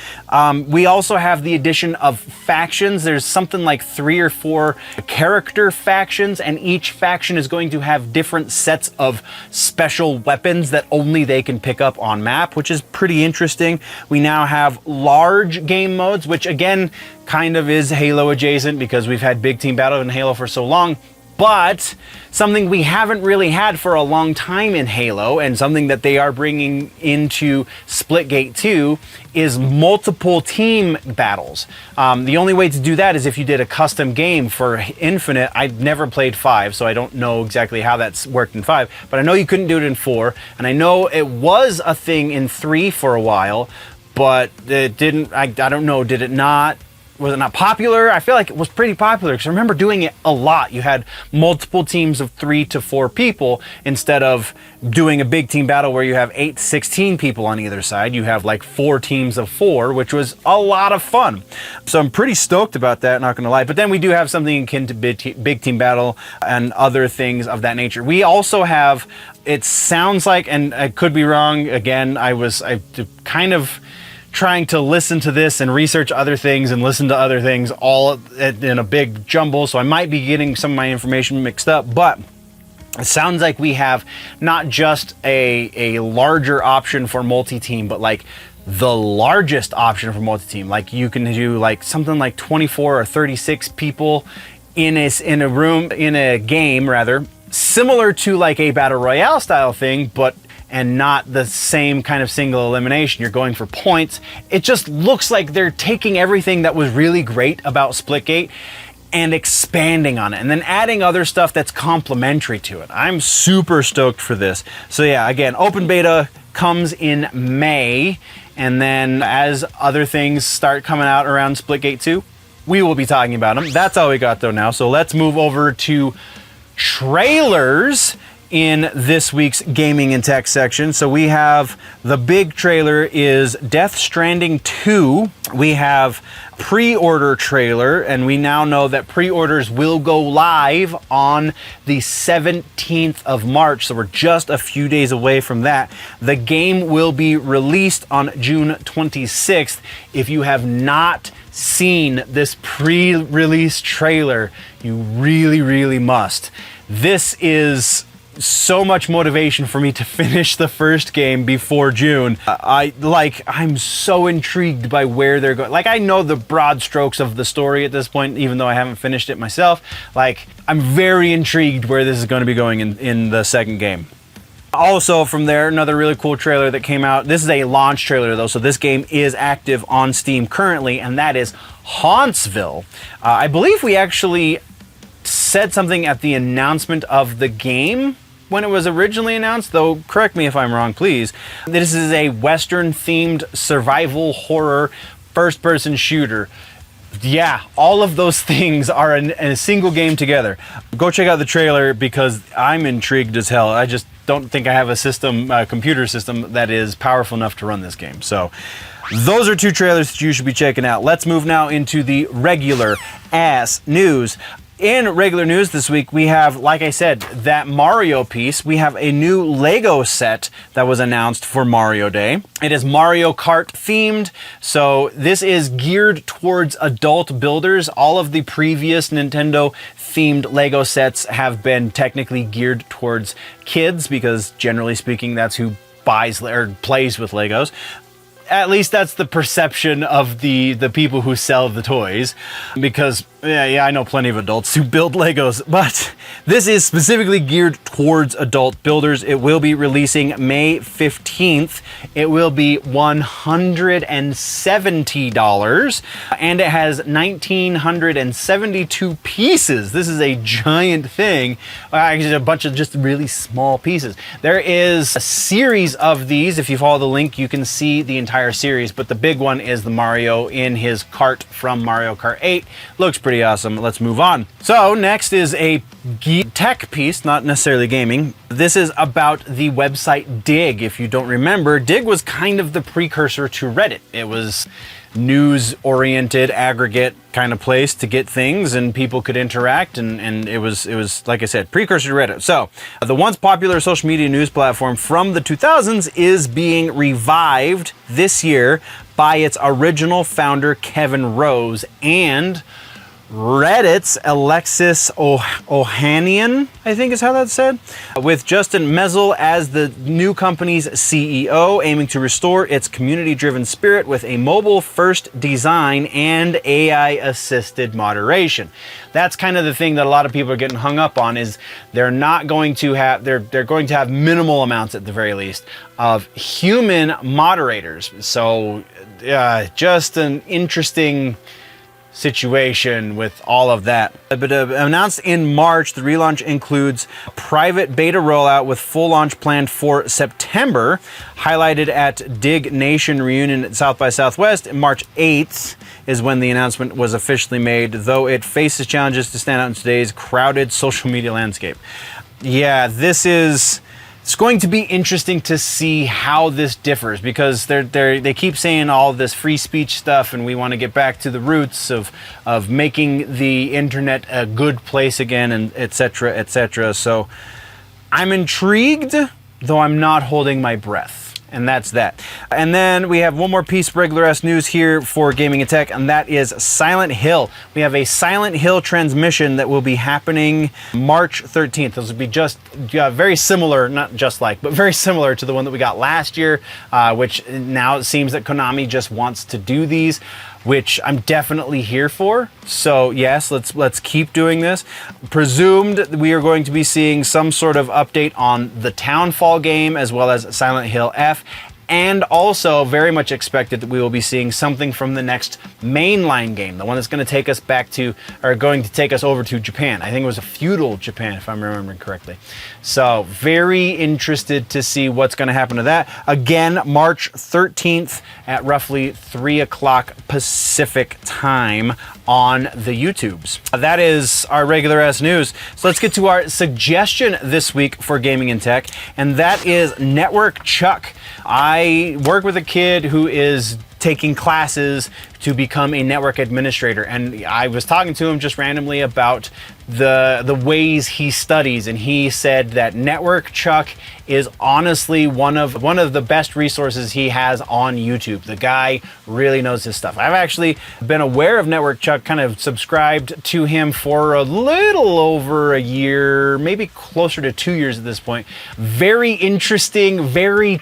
We also have the addition of factions. There's something like 3 or 4 character factions, and each faction is going to have different sets of special weapons that only they can pick up on map, which is pretty interesting. We now have large game modes, which again kind of is Halo adjacent because we've had big team battle in Halo for so long. But something we haven't really had for a long time in Halo, and something that they are bringing into Splitgate 2, is multiple team battles. The only way to do that is if you did a custom game for Infinite. I've never played 5, so I don't know exactly how that's worked in 5, but I know you couldn't do it in 4, and I know it was a thing in 3 for a while, but it didn't, I don't know, did it not? Was it not popular? I feel like it was pretty popular because I remember doing it a lot. You had multiple teams of 3 to 4 people instead of doing a big team battle where you have 8 to 16 people on either side. You have like 4 teams of 4, which was a lot of fun. So I'm pretty stoked about that, not gonna lie. But then we do have something akin to big team battle and other things of that nature. We also have, it sounds like, and I could be wrong, again, I kind of trying to listen to this and research other things and listen to other things all in a big jumble, so I might be getting some of my information mixed up, but it sounds like we have not just a larger option for multi-team, but like the largest option for multi-team. Like you can do like something like 24 or 36 people in a game rather, similar to like a battle royale style thing, and not the same kind of single elimination. You're going for points. It just looks like they're taking everything that was really great about Splitgate and expanding on it, and then adding other stuff that's complementary to it. I'm super stoked for this. So yeah, again, open beta comes in May, and then as other things start coming out around Splitgate 2, we will be talking about them. That's all we got though now. So let's move over to trailers in this week's gaming and tech section. So we have the big trailer is Death Stranding 2. We have pre-order trailer, and we now know that pre-orders will go live on the 17th of March. So we're just a few days away from that. The game will be released on June 26th. If you have not seen this pre-release trailer, you really, really must. This is so much motivation for me to finish the first game before June. I'm so intrigued by where they're going. Like, I know the broad strokes of the story at this point, even though I haven't finished it myself. Like, I'm very intrigued where this is going to be going in the second game. Also from there, another really cool trailer that came out. This is a launch trailer though, so this game is active on Steam currently, and that is Hauntsville. I believe we actually said something at the announcement of the game when it was originally announced, though correct me if I'm wrong, please. This is a Western-themed survival horror first-person shooter. Yeah, all of those things are in a single game together. Go check out the trailer because I'm intrigued as hell. I just don't think I have a computer system that is powerful enough to run this game. So those are two trailers that you should be checking out. Let's move now into the regular ass news. In regular news this week, we have, like I said, that Mario piece. We have a new Lego set that was announced for Mario Day. It is Mario Kart themed, so this is geared towards adult builders. All of the previous Nintendo themed Lego sets have been technically geared towards kids because, generally speaking, that's who buys or plays with Legos. At least that's the perception of the people who sell the toys, because yeah, I know plenty of adults who build Legos, but this is specifically geared towards adult builders. It will be releasing May 15th. It will be $170, and it has 1,972 pieces. This is a giant thing. Actually, a bunch of just really small pieces. There is a series of these. If you follow the link, you can see the entire series, but the big one is the Mario in his cart from Mario Kart 8. Looks pretty awesome. Let's move on. So next is a tech piece, not necessarily gaming. This is about the website Dig. If you don't remember, Dig was kind of the precursor to Reddit. It was news-oriented, aggregate kind of place to get things, and people could interact, and it was like I said, precursor to Reddit. So the once popular social media news platform from the 2000s is being revived this year by its original founder Kevin Rose and Reddit's Alexis Ohanian, I think is how that's said, with Justin Mezel as the new company's CEO, aiming to restore its community-driven spirit with a mobile-first design and AI-assisted moderation. That's kind of the thing that a lot of people are getting hung up on, is they're going to have minimal amounts, at the very least, of human moderators. So just an interesting situation with all of that. But announced in March, the relaunch includes a private beta rollout with full launch planned for September, highlighted at Dig Nation reunion at South by Southwest. March 8th is when the announcement was officially made, though it faces challenges to stand out in today's crowded social media landscape. Yeah, it's going to be interesting to see how this differs, because they keep saying all this free speech stuff, and we want to get back to the roots of making the internet a good place again, and etc., etc. So I'm intrigued, though I'm not holding my breath. And that's that. And then we have one more piece of regular ass news here for gaming and tech, and that is Silent Hill. We have a Silent Hill transmission that will be happening March 13th. This will be just very similar, not just like, but very similar to the one that we got last year, which now it seems that Konami just wants to do these. which I'm definitely here for. So yes, let's keep doing this. Presumed we are going to be seeing some sort of update on the Townfall game as well as Silent Hill F. And also very much expected that we will be seeing something from the next mainline game, the one that's going to take us back to, or going to take us over to Japan. I think it was a feudal Japan, if I'm remembering correctly. So very interested to see what's going to happen to that. Again, March 13th at roughly 3 o'clock Pacific time on the YouTubes. That is our regular ass news. So let's get to our suggestion this week for gaming and tech, and that is Network Chuck. I work with a kid who is taking classes to become a network administrator, and I was talking to him just randomly about the ways he studies, and he said that Network Chuck is honestly one of the best resources he has on YouTube. The guy really knows his stuff. I've actually been aware of Network Chuck, kind of subscribed to him for a little over a year, maybe closer to 2 years at this point. Very interesting, very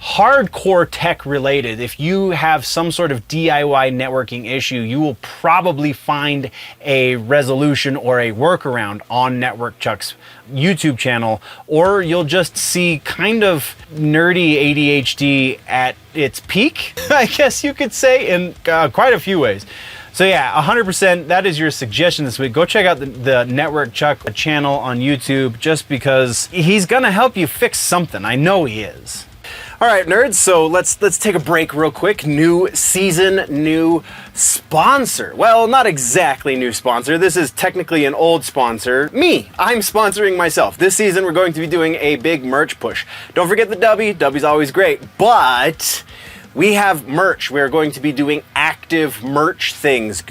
hardcore tech related. If you have some sort of DIY networking issue, you will probably find a resolution or a workaround on Network Chuck's YouTube channel, or you'll just see kind of nerdy ADHD at its peak, I guess you could say, in quite a few ways. So yeah, 100%, that is your suggestion this week. Go check out the Network Chuck channel on YouTube, just because he's gonna help you fix something. I know he is. All right, nerds, so let's take a break real quick. New season, new sponsor. Well, not exactly new sponsor. This is technically an old sponsor. Me, I'm sponsoring myself. This season, we're going to be doing a big merch push. Don't forget the W. W's always great, but we have merch. We're going to be doing active merch things,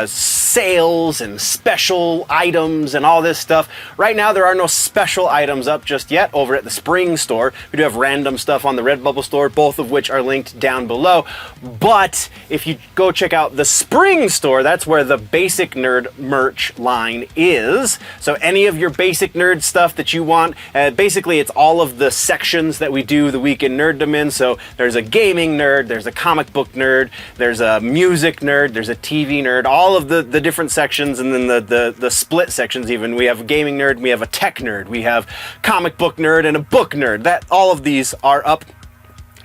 sales and special items and all this stuff. Right now, there are no special items up just yet over at the Spring store. We do have random stuff on the Redbubble store, both of which are linked down below. But if you go check out the Spring store, that's where the Basic Nerd merch line is. So any of your Basic Nerd stuff that you want, basically it's all of the sections that we do the Week in Nerdom in. So there's a gaming nerd, there's a comic book nerd, there's a music nerd, there's a TV nerd, all of the different sections, and then the split sections even. We have a gaming nerd, we have a tech nerd, we have comic book nerd, and a book nerd. That all of these are up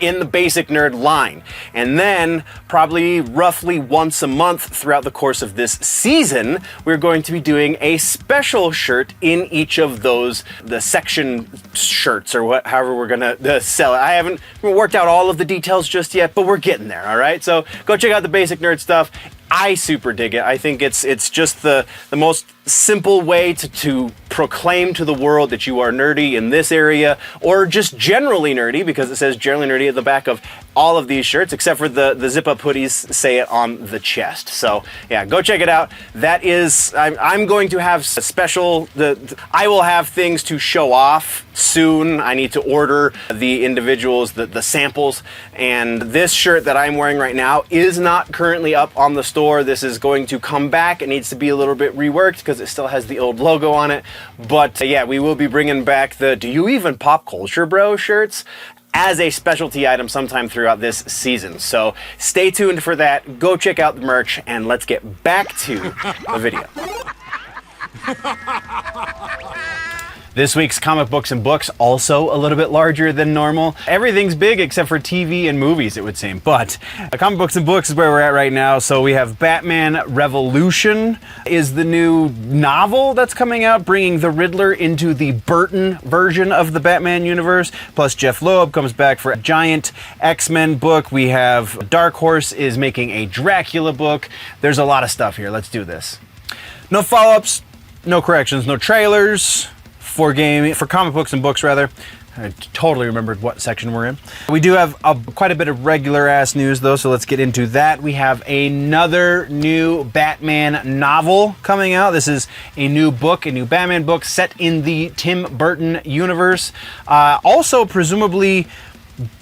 in the Basic Nerd line. And then probably roughly once a month throughout the course of this season, we're going to be doing a special shirt in each of those, the section shirts, or however we're gonna sell it. I haven't worked out all of the details just yet, but we're getting there, all right? So go check out the Basic Nerd stuff. I super dig it. I think it's just the most simple way to proclaim to the world that you are nerdy in this area, or just generally nerdy, because it says generally nerdy at the back of all of these shirts, except for the zip-up hoodies say it on the chest. So yeah, go check it out. That is, I'm going to have a special, I will have things to show off soon. I need to order the individuals, the samples, and this shirt that I'm wearing right now is not currently up on the store. This is going to come back. It needs to be a little bit reworked because it still has the old logo on it. But yeah, we will be bringing back the "Do you even pop culture, bro?" shirts as a specialty item sometime throughout this season. So stay tuned for that. Go check out the merch, and let's get back to the video. This week's comic books and books, also a little bit larger than normal. Everything's big except for TV and movies, it would seem. But comic books and books is where we're at right now. So we have Batman Revolution is the new novel that's coming out, bringing the Riddler into the Burton version of the Batman universe. Plus Jeff Loeb comes back for a giant X-Men book. We have Dark Horse is making a Dracula book. There's a lot of stuff here. Let's do this. No follow-ups, no corrections, no trailers. For comic books and books, rather. I totally remembered what section we're in. We do have quite a bit of regular ass news though, so let's get into that. We have another new Batman novel coming out. This is a new book, a new Batman book set in the Tim Burton universe. Also presumably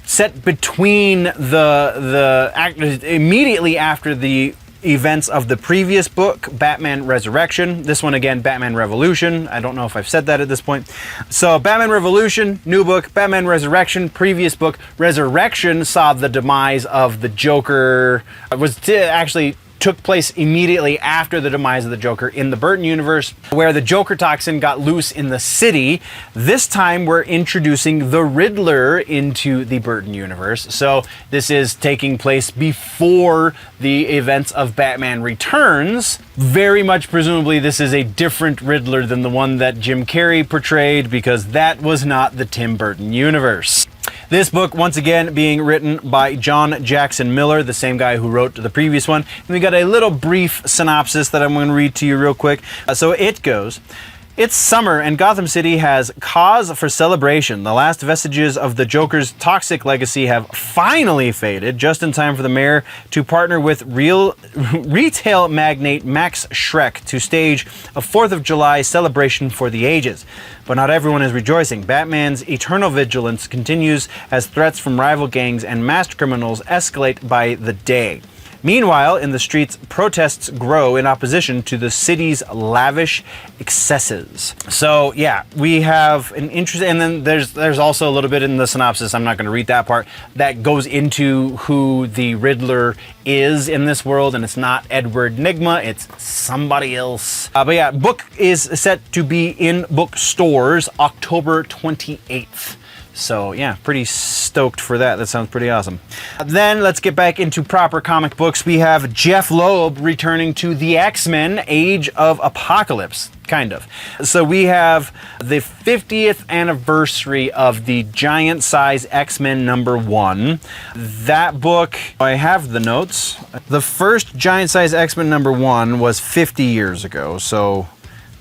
set between the immediately after the events of the previous book, Batman Resurrection. This one again, Batman Revolution. I don't know if I've said that at this point. So Batman Revolution, new book. Batman Resurrection, previous book. Resurrection saw the demise of the Joker. Actually took place immediately after the demise of the Joker in the Burton universe, where the Joker toxin got loose in the city. This time we're introducing the Riddler into the Burton universe. So this is taking place before the events of Batman Returns. Very much presumably this is a different Riddler than the one that Jim Carrey portrayed, because that was not the Tim Burton universe. This book, once again, being written by John Jackson Miller, the same guy who wrote the previous one. And we got a little brief synopsis that I'm going to read to you real quick. So it goes: it's summer and Gotham City has cause for celebration. The last vestiges of the Joker's toxic legacy have finally faded, just in time for the mayor to partner with retail magnate Max Schreck to stage a 4th of July celebration for the ages. But not everyone is rejoicing. Batman's eternal vigilance continues as threats from rival gangs and masked criminals escalate by the day. Meanwhile, in the streets, protests grow in opposition to the city's lavish excesses. So yeah, we have an interest, and then there's also a little bit in the synopsis, I'm not going to read that part, that goes into who the Riddler is in this world, and it's not Edward Nygma, it's somebody else. But yeah, book is set to be in bookstores October 28th. So yeah, pretty stoked for that. That sounds pretty awesome. Then let's get back into proper comic books. We have Jeff Loeb returning to the X-Men Age of Apocalypse, kind of. So we have the 50th anniversary of the Giant Size X-Men #1. That book, I have the notes. The first Giant Size X-Men #1 was 50 years ago, so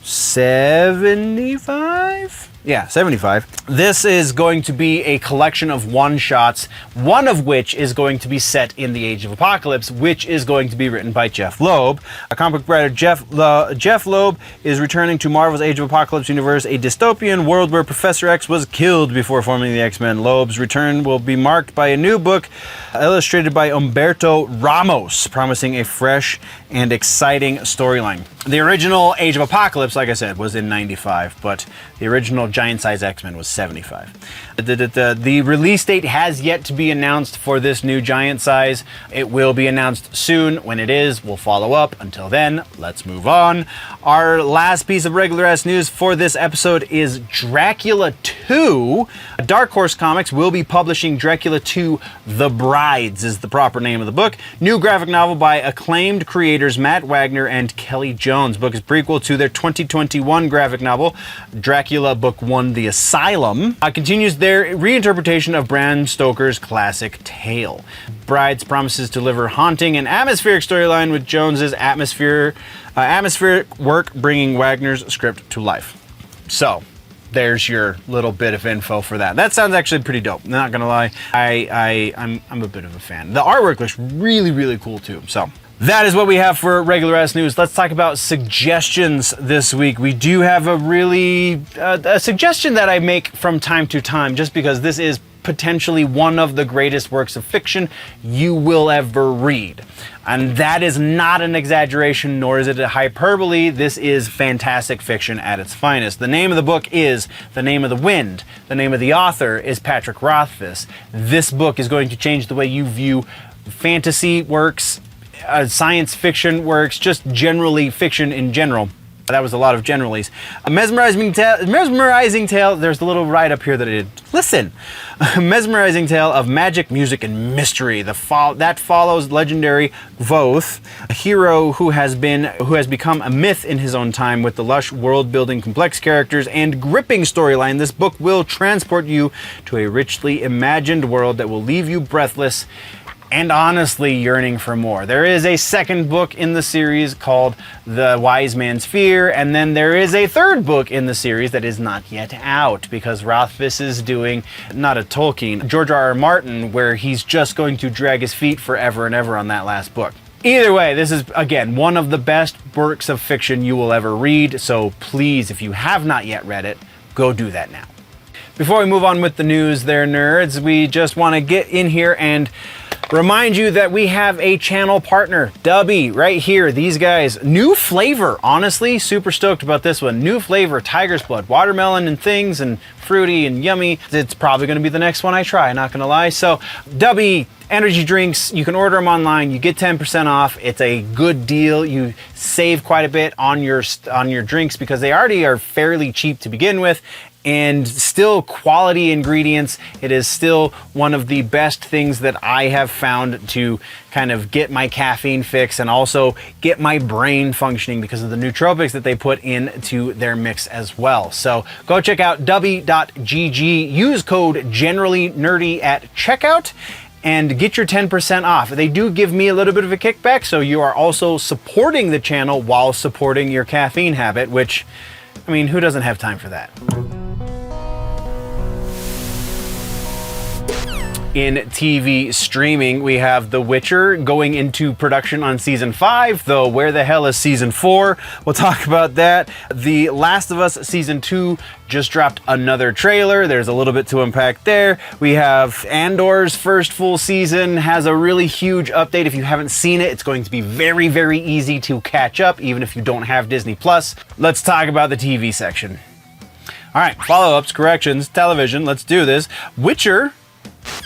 75? Yeah, 75. This is going to be a collection of one-shots, one of which is going to be set in the Age of Apocalypse, which is going to be written by Jeff Loeb. A comic book writer, Jeff Loeb, is returning to Marvel's Age of Apocalypse universe, a dystopian world where Professor X was killed before forming the X-Men. Loeb's return will be marked by a new book illustrated by Humberto Ramos, promising a fresh and exciting storyline. The original Age of Apocalypse, like I said, was in 95, but the original Giant Size X-Men was 75. The release date has yet to be announced for this new Giant Size. It will be announced soon. When it is, we'll follow up. Until then, let's move on. Our last piece of regular ass news for this episode is Dracula 2. Dark Horse Comics will be publishing Dracula 2 The Brides is the proper name of the book. New graphic novel by acclaimed creators Matt Wagner and Kelly Jones. Book is prequel to their 2021 graphic novel, Dracula Book 1 The Asylum. Continues their reinterpretation of Bram Stoker's classic tale. Brides promises to deliver haunting and atmospheric storyline with Jones's atmospheric work bringing Wagner's script to life. So, there's your little bit of info for that. That sounds actually pretty dope. Not gonna lie, I'm a bit of a fan. The artwork looks really, really cool too. So that is what we have for regular ass news. Let's talk about suggestions this week. We do have a suggestion that I make from time to time, just because this is potentially one of the greatest works of fiction you will ever read. And that is not an exaggeration, nor is it a hyperbole. This is fantastic fiction at its finest. The name of the book is The Name of the Wind. The name of the author is Patrick Rothfuss. This book is going to change the way you view fantasy works, science fiction works, just generally fiction in general. That was a lot of generalies. A mesmerizing tale, there's a little write up here that I did. Listen! A mesmerizing tale of magic, music, and mystery. That follows legendary Voth, a hero who has become a myth in his own time. With the lush world-building, complex characters, and gripping storyline, this book will transport you to a richly imagined world that will leave you breathless and honestly yearning for more. There is a second book in the series called The Wise Man's Fear, and then there is a third book in the series that is not yet out, because Rothfuss is doing, not a Tolkien, George R.R. Martin, where he's just going to drag his feet forever and ever on that last book. Either way, this is, again, one of the best works of fiction you will ever read, so please, if you have not yet read it, go do that now. Before we move on with the news there, nerds, we just want to get in here and Remind you that we have a channel partner, Dubby, right here. These guys, new flavor, honestly, super stoked about this one. New flavor, tiger's blood, watermelon and things, and fruity and yummy. It's probably gonna be the next one I try, not gonna lie. So, Dubby energy drinks, you can order them online, you get 10% off. It's a good deal. You save quite a bit on your drinks because they already are fairly cheap to begin with. And still quality ingredients. It is still one of the best things that I have found to kind of get my caffeine fix and also get my brain functioning because of the nootropics that they put into their mix as well. So go check out dubby.gg, use code GenerallyNerdy at checkout and get your 10% off. They do give me a little bit of a kickback, so you are also supporting the channel while supporting your caffeine habit, which, I mean, who doesn't have time for that? In TV streaming, we have The Witcher going into production on season 5, though where the hell is season 4? We'll talk about that. The Last of Us season 2 just dropped another trailer. There's a little bit to unpack there. We have Andor's first full season, has a really huge update. If you haven't seen it, it's going to be very, very easy to catch up, even if you don't have Disney Plus. Let's talk about the TV section. All right, follow-ups, corrections, television, let's do this. Witcher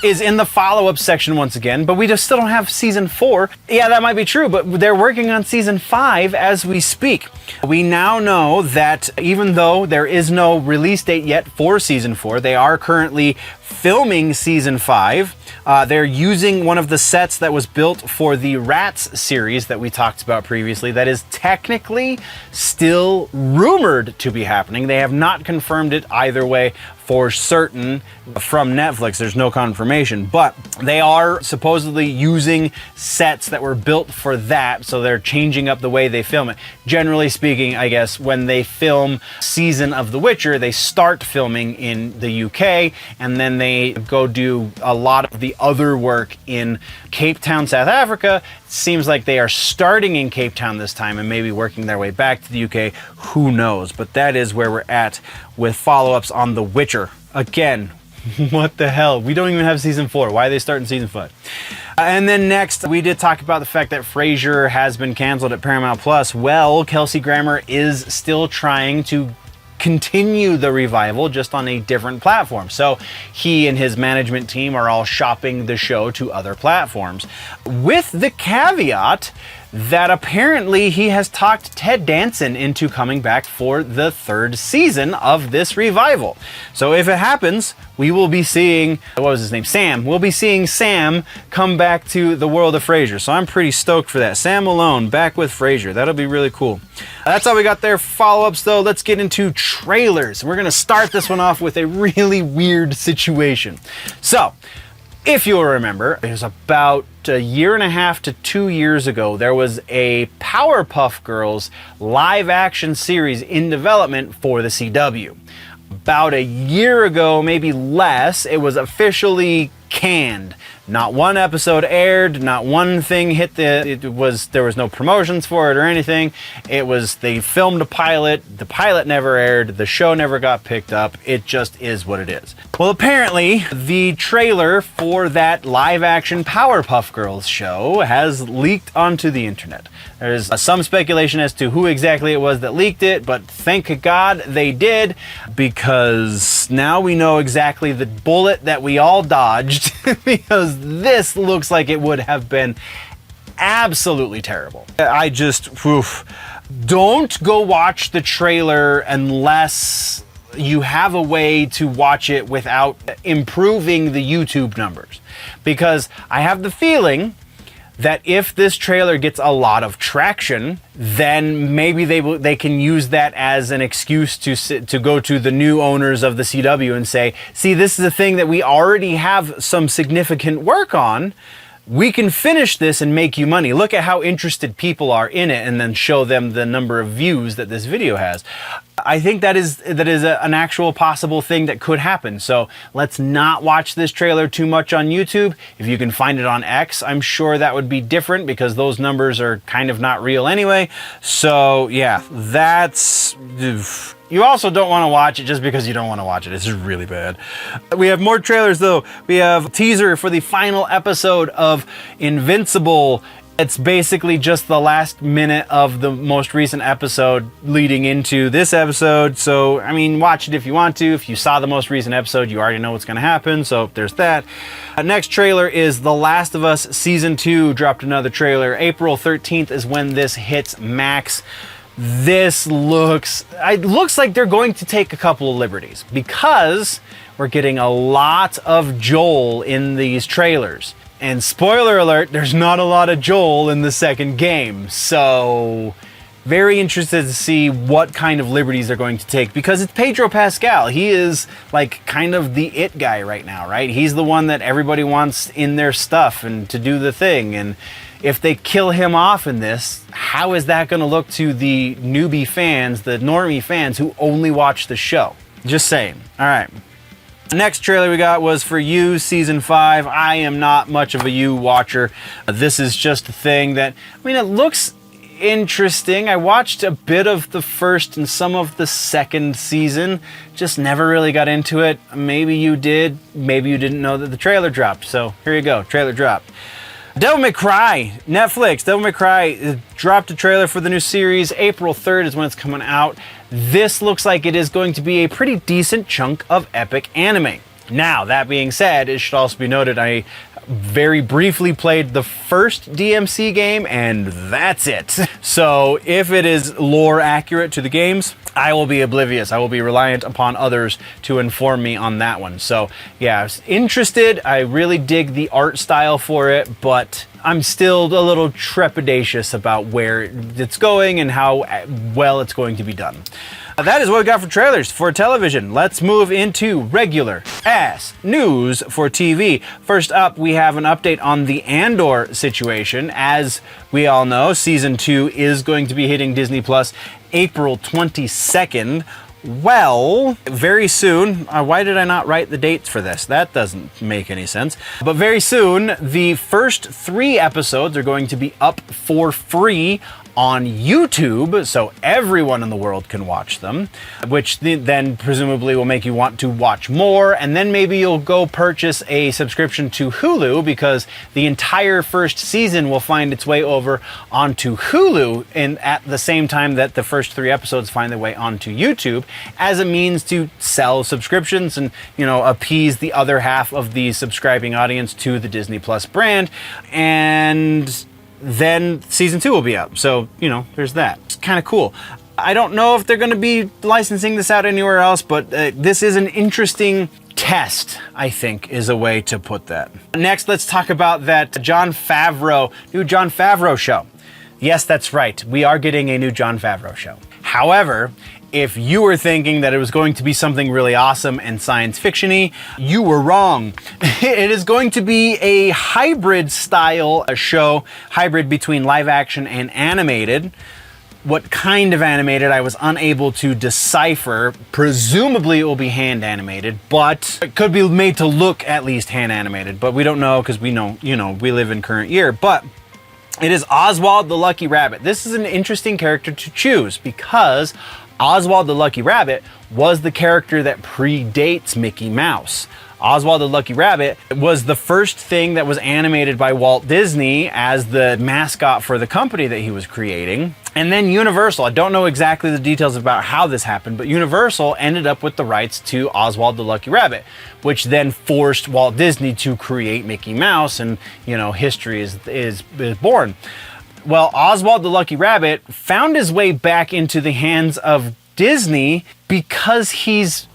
is in the follow-up section once again, but we just still don't have season 4. Yeah, that might be true, but they're working on season 5 as we speak. We now know that even though there is no release date yet for season 4, they are currently filming season 5. They're using one of the sets that was built for the Rats series that we talked about previously that is technically still rumored to be happening. They have not confirmed it either way for certain from Netflix. There's no confirmation, but they are supposedly using sets that were built for that, so they're changing up the way they film it. Generally speaking, I guess, when they film season of The Witcher, they start filming in the UK, and then they go do a lot of the other work in Cape Town, South Africa. It seems like they are starting in Cape Town this time and maybe working their way back to the UK. Who knows? But that is where we're at with follow-ups on The Witcher. Again, what the hell? We don't even have season 4. Why are they starting season 5? And then next, we did talk about the fact that Frasier has been canceled at Paramount Plus. Well, Kelsey Grammer is still trying to continue the revival, just on a different platform. So he and his management team are all shopping the show to other platforms, with the caveat that apparently he has talked Ted Danson into coming back for the 3rd season of this revival. So if it happens, we will be seeing, what was his name? Sam. We'll be seeing Sam come back to the world of Frasier. So I'm pretty stoked for that. Sam Malone back with Frasier. That'll be really cool. That's all we got there. Follow-ups though. Let's get into trailers. We're gonna start this one off with a really weird situation. So, if you'll remember, it was about a year and a half to 2 years ago, there was a Powerpuff Girls live action series in development for the CW. About a year ago, maybe less, it was officially canned. Not one episode aired, not one thing hit there was no promotions for it or anything. They filmed a pilot, the pilot never aired, the show never got picked up. It just is what it is. Well, apparently, the trailer for that live action Powerpuff Girls show has leaked onto the internet. There's some speculation as to who exactly it was that leaked it, but thank God they did, because now we know exactly the bullet that we all dodged, because this looks like it would have been absolutely terrible. Don't go watch the trailer unless you have a way to watch it without improving the YouTube numbers. Because I have the feeling that if this trailer gets a lot of traction, then maybe they can use that as an excuse to go to the new owners of the CW and say, see, this is a thing that we already have some significant work on. We can finish this and make you money. Look at how interested people are in it, and then show them the number of views that this video has. I think that is an actual possible thing that could happen. So let's not watch this trailer too much on YouTube. If you can find it on X, I'm sure that would be different, because those numbers are kind of not real anyway. So yeah, you also don't want to watch it just because you don't want to watch it. It's just really bad. We have more trailers though. We have a teaser for the final episode of Invincible. It's basically just the last minute of the most recent episode leading into this episode. So, I mean, watch it if you want to. If you saw the most recent episode, you already know what's going to happen. So there's that. Next trailer is The Last of Us Season 2 dropped another trailer. April 13th is when this hits Max. This looks like they're going to take a couple of liberties because we're getting a lot of Joel in these trailers. And spoiler alert, there's not a lot of Joel in the second game. So, very interested to see what kind of liberties they're going to take because it's Pedro Pascal. He is like kind of the it guy right now, right? He's the one that everybody wants in their stuff and to do the thing. And if they kill him off in this, how is that going to look to the newbie fans, the normie fans who only watch the show? Just saying. All right. The next trailer we got was for You Season 5. I am not much of a You watcher. This is just a thing that, I mean, it looks interesting. I watched a bit of the first and some of the second season. Just never really got into it. Maybe you did. Maybe you didn't know that the trailer dropped. So here you go. Trailer dropped. Devil May Cry, Netflix, Devil May Cry dropped a trailer for the new series. April 3rd is when it's coming out. This looks like it is going to be a pretty decent chunk of epic anime. Now, that being said, it should also be noted I very briefly played the first DMC game, and that's it. So if it is lore accurate to the games, I will be oblivious. I will be reliant upon others to inform me on that one. So yeah, I was interested. I really dig the art style for it, but I'm still a little trepidatious about where it's going and how well it's going to be done. That is what we got for trailers for television. Let's move into regular ass news for TV. First up, we have an update on the Andor situation. As we all know, Season 2 is going to be hitting Disney Plus April 22nd. Well, very soon, why did I not write the dates for this? That doesn't make any sense. But very soon, the first 3 episodes are going to be up for free on YouTube, so everyone in the world can watch them, which then presumably will make you want to watch more, and then maybe you'll go purchase a subscription to Hulu because the entire first season will find its way over onto Hulu and at the same time that the first 3 episodes find their way onto YouTube as a means to sell subscriptions and, you know, appease the other half of the subscribing audience to the Disney Plus brand. And then Season 2 will be up. So, you know, there's that. It's kind of cool. I don't know if they're going to be licensing this out anywhere else, but this is an interesting test, I think, is a way to put that. Next, let's talk about that new Jon Favreau show. Yes, that's right. We are getting a new Jon Favreau show. However, if you were thinking that it was going to be something really awesome and science fiction-y, you were wrong. It is going to be a hybrid style show, hybrid between live action and animated. What kind of animated, I was unable to decipher. Presumably it will be hand animated, but it could be made to look at least hand animated, but we don't know because we know, you know, we live in current year. But it is Oswald the Lucky Rabbit. This is an interesting character to choose because Oswald the Lucky Rabbit was the character that predates Mickey Mouse. Oswald the Lucky Rabbit was the first thing that was animated by Walt Disney as the mascot for the company that he was creating. And then Universal, I don't know exactly the details about how this happened, but Universal ended up with the rights to Oswald the Lucky Rabbit, which then forced Walt Disney to create Mickey Mouse, and, you know, history is born. Well, Oswald the Lucky Rabbit found his way back into the hands of Disney because he's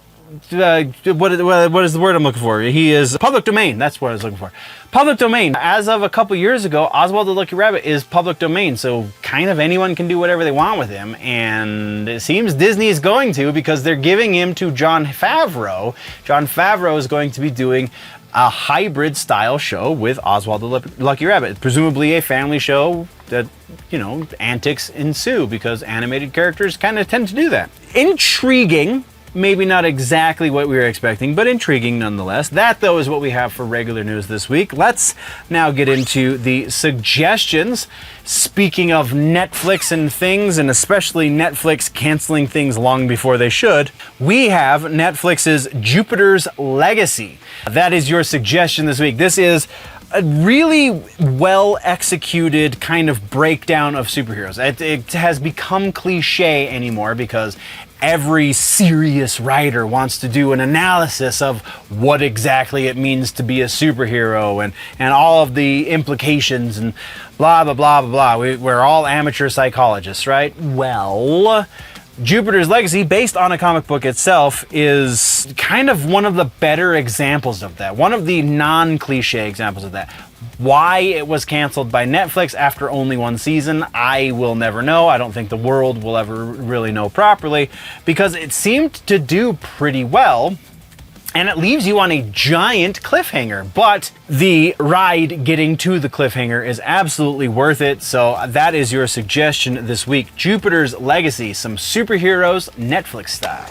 what is the word I'm looking for? He is public domain. That's what I was looking for. Public domain. As of a couple years ago, Oswald the Lucky Rabbit is public domain, so kind of anyone can do whatever they want with him, and it seems Disney is going to because they're giving him to Jon Favreau. Jon Favreau is going to be doing a hybrid style show with Oswald the Lucky Rabbit, presumably a family show that, you know, antics ensue because animated characters kind of tend to do that. Intriguing. Maybe not exactly what we were expecting, but intriguing nonetheless. That, though, is what we have for regular news this week. Let's now get into the suggestions. Speaking of Netflix and things, and especially Netflix canceling things long before they should, we have Netflix's Jupiter's Legacy. That is your suggestion this week. This is a really well executed kind of breakdown of superheroes. It has become cliche anymore because every serious writer wants to do an analysis of what exactly it means to be a superhero and all of the implications and blah, blah, blah, blah, blah. We're all amateur psychologists, right? Well, Jupiter's Legacy, based on a comic book itself, is kind of one of the better examples of that. One of the non-cliche examples of that. Why it was canceled by Netflix after only one season, I will never know. I don't think the world will ever really know properly, because it seemed to do pretty well. And it leaves you on a giant cliffhanger, but the ride getting to the cliffhanger is absolutely worth it. So that is your suggestion this week. Jupiter's Legacy, some superheroes Netflix style.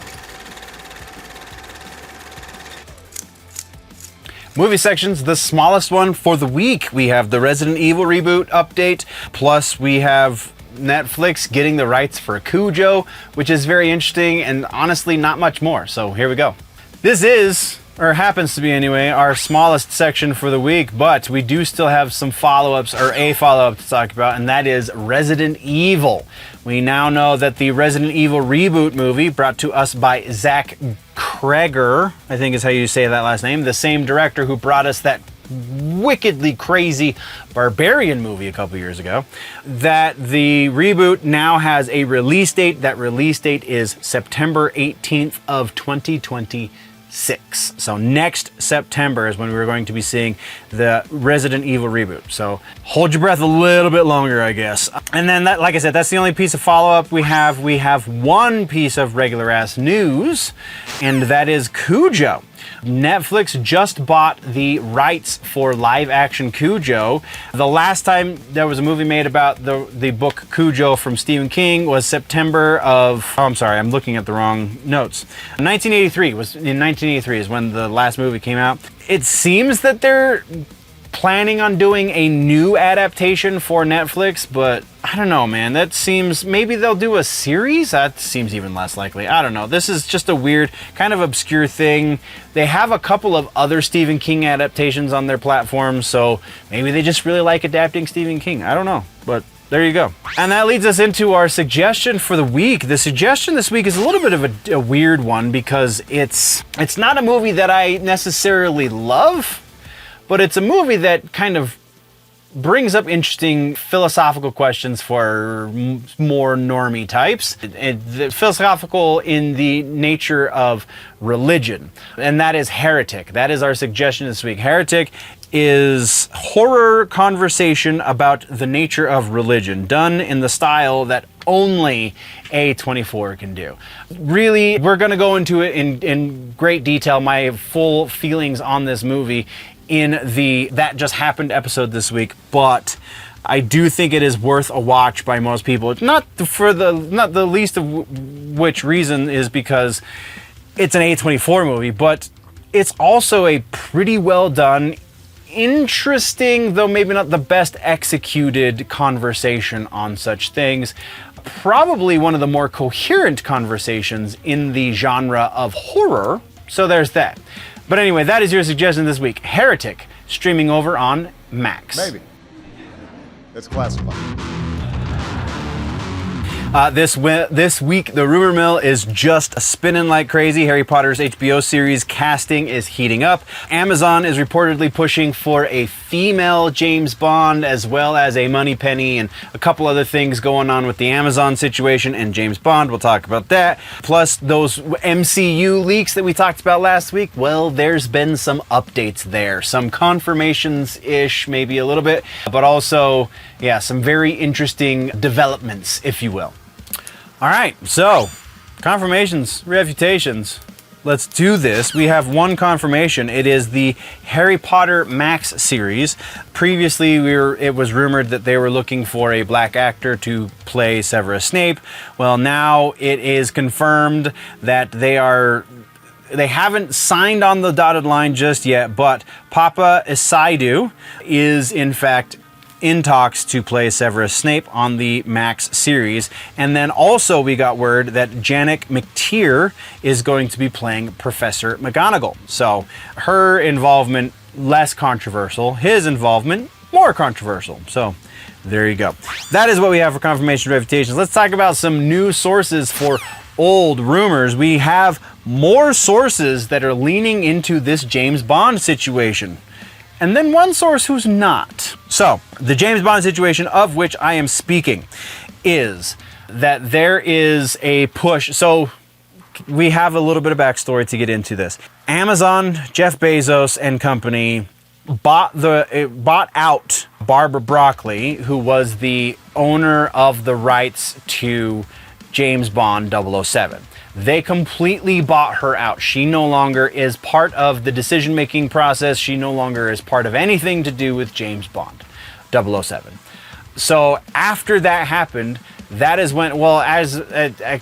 Movie sections, the smallest one for the week. We have the Resident Evil reboot update, plus we have Netflix getting the rights for Cujo, which is very interesting, and honestly not much more. So here we go. This is, or happens to be anyway, our smallest section for the week, but we do still have some follow-ups, or a follow-up to talk about, and that is Resident Evil. We now know that the Resident Evil reboot movie, brought to us by Zach Kreger, I think is how you say that last name, the same director who brought us that wickedly crazy Barbarian movie a couple years ago, that the reboot now has a release date. That release date is September 18th of 2026. So next September is when we're going to be seeing the Resident Evil reboot. So hold your breath a little bit longer, I guess. And then, that, like I said, that's the only piece of follow-up we have. We have one piece of regular-ass news, and that is Cujo. Netflix just bought the rights for live-action Cujo. The last time there was a movie made about the book Cujo from Stephen King was September of... Oh, I'm sorry, I'm looking at the wrong notes. 1983 is when the last movie came out. It seems that they're planning on doing a new adaptation for Netflix, but I don't know, man. That seems... Maybe they'll do a series? That seems even less likely. I don't know. This is just a weird, kind of obscure thing. They have a couple of other Stephen King adaptations on their platform, so maybe they just really like adapting Stephen King. I don't know, but there you go. And that leads us into our suggestion for the week. The suggestion this week is a little bit of a weird one because it's not a movie that I necessarily love, but it's a movie that kind of brings up interesting philosophical questions for more normie types. Philosophical in the nature of religion, and that is Heretic. That is our suggestion this week. Heretic is horror conversation about the nature of religion, done in the style that only A24 can do. Really, we're going to go into it in great detail, my full feelings on this movie, in the That Just Happened episode this week, but I do think it is worth a watch by most people. Not the least of which reason is because it's an A24 movie, but it's also a pretty well done, interesting, though maybe not the best executed conversation on such things. Probably one of the more coherent conversations in the genre of horror, so there's that. But anyway, that is your suggestion this week. Heretic, streaming over on Max. Maybe. It's classified. This week, the rumor mill is just spinning like crazy. Harry Potter's HBO series casting is heating up. Amazon is reportedly pushing for a female James Bond, as well as a Moneypenny and a couple other things going on with the Amazon situation and James Bond. We'll talk about that. Plus, those MCU leaks that we talked about last week, well, there's been some updates there. Some confirmations-ish, maybe a little bit, but also, yeah, some very interesting developments, if you will. All right, so confirmations, refutations. let's do this. We have one confirmation. It is the Harry Potter Max series. Previously, it was rumored that they were looking for a black actor to play Severus Snape. Well, now it is confirmed that they haven't signed on the dotted line just yet, but Papa Isaidu is in fact in talks to play Severus Snape on the Max series. And then also we got word that Janek McTeer is going to be playing Professor McGonagall. So her involvement, less controversial. His involvement, more controversial. So there you go. That is what we have for confirmation reputations. Let's talk about some new sources for old rumors. We have more sources that are leaning into this James Bond situation. And then one source who's not. So, the James Bond situation of which I am speaking is that there is a push. So, we have a little bit of backstory to get into this. Amazon, Jeff Bezos and company bought out Barbara Broccoli, who was the owner of the rights to James Bond 007. They completely bought her out. She no longer is part of the decision-making process. She no longer is part of anything to do with James Bond 007. So after that happened, that is when, well, as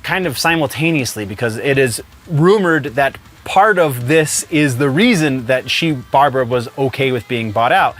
kind of simultaneously, because it is rumored that part of this is the reason that Barbara was okay with being bought out,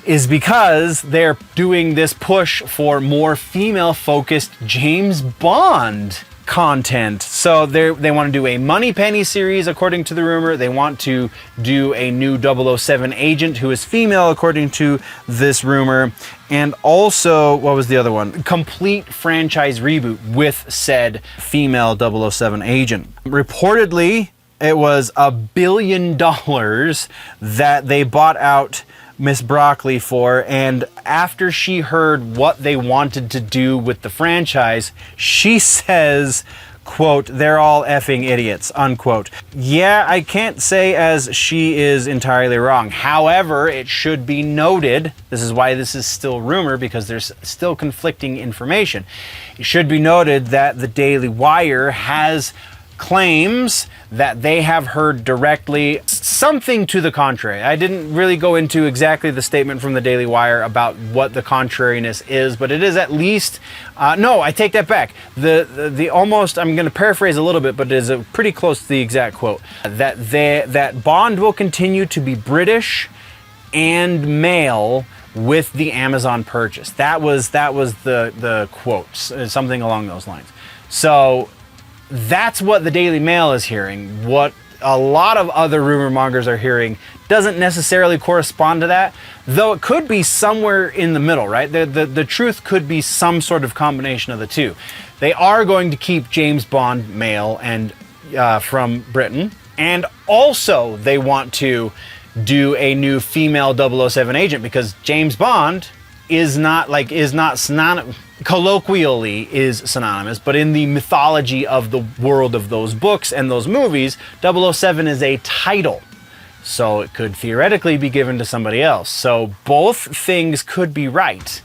is because they're doing this push for more female-focused James Bond content. So they want to do a Moneypenny series, according to the rumor. They want to do a new 007 agent who is female, according to this rumor. And also, what was the other one? Complete franchise reboot with said female 007 agent. Reportedly, it was $1 billion that they bought out Miss Broccoli for, and after she heard what they wanted to do with the franchise, she says, quote, "They're all effing idiots," unquote. Yeah, I can't say as she is entirely wrong. However, it should be noted, this is why this is still rumor, because there's still conflicting information. It should be noted that the Daily Wire has claims that they have heard directly something to the contrary. I didn't really go into exactly the statement from the Daily Wire about what the contrariness is, but it is at least, no, I take that back. The almost, I'm going to paraphrase a little bit, but it is pretty close to the exact quote, that Bond will continue to be British and male with the Amazon purchase. That was the quote, something along those lines. So that's what the Daily Mail is hearing. What a lot of other rumor mongers are hearing doesn't necessarily correspond to that, though it could be somewhere in the middle, right? The truth could be some sort of combination of the two. They are going to keep James Bond male and from Britain, and also they want to do a new female 007 agent, because James Bond is not synonymous, colloquially is synonymous, but in the mythology of the world of those books and those movies, 007 is a title. So it could theoretically be given to somebody else. So both things could be right.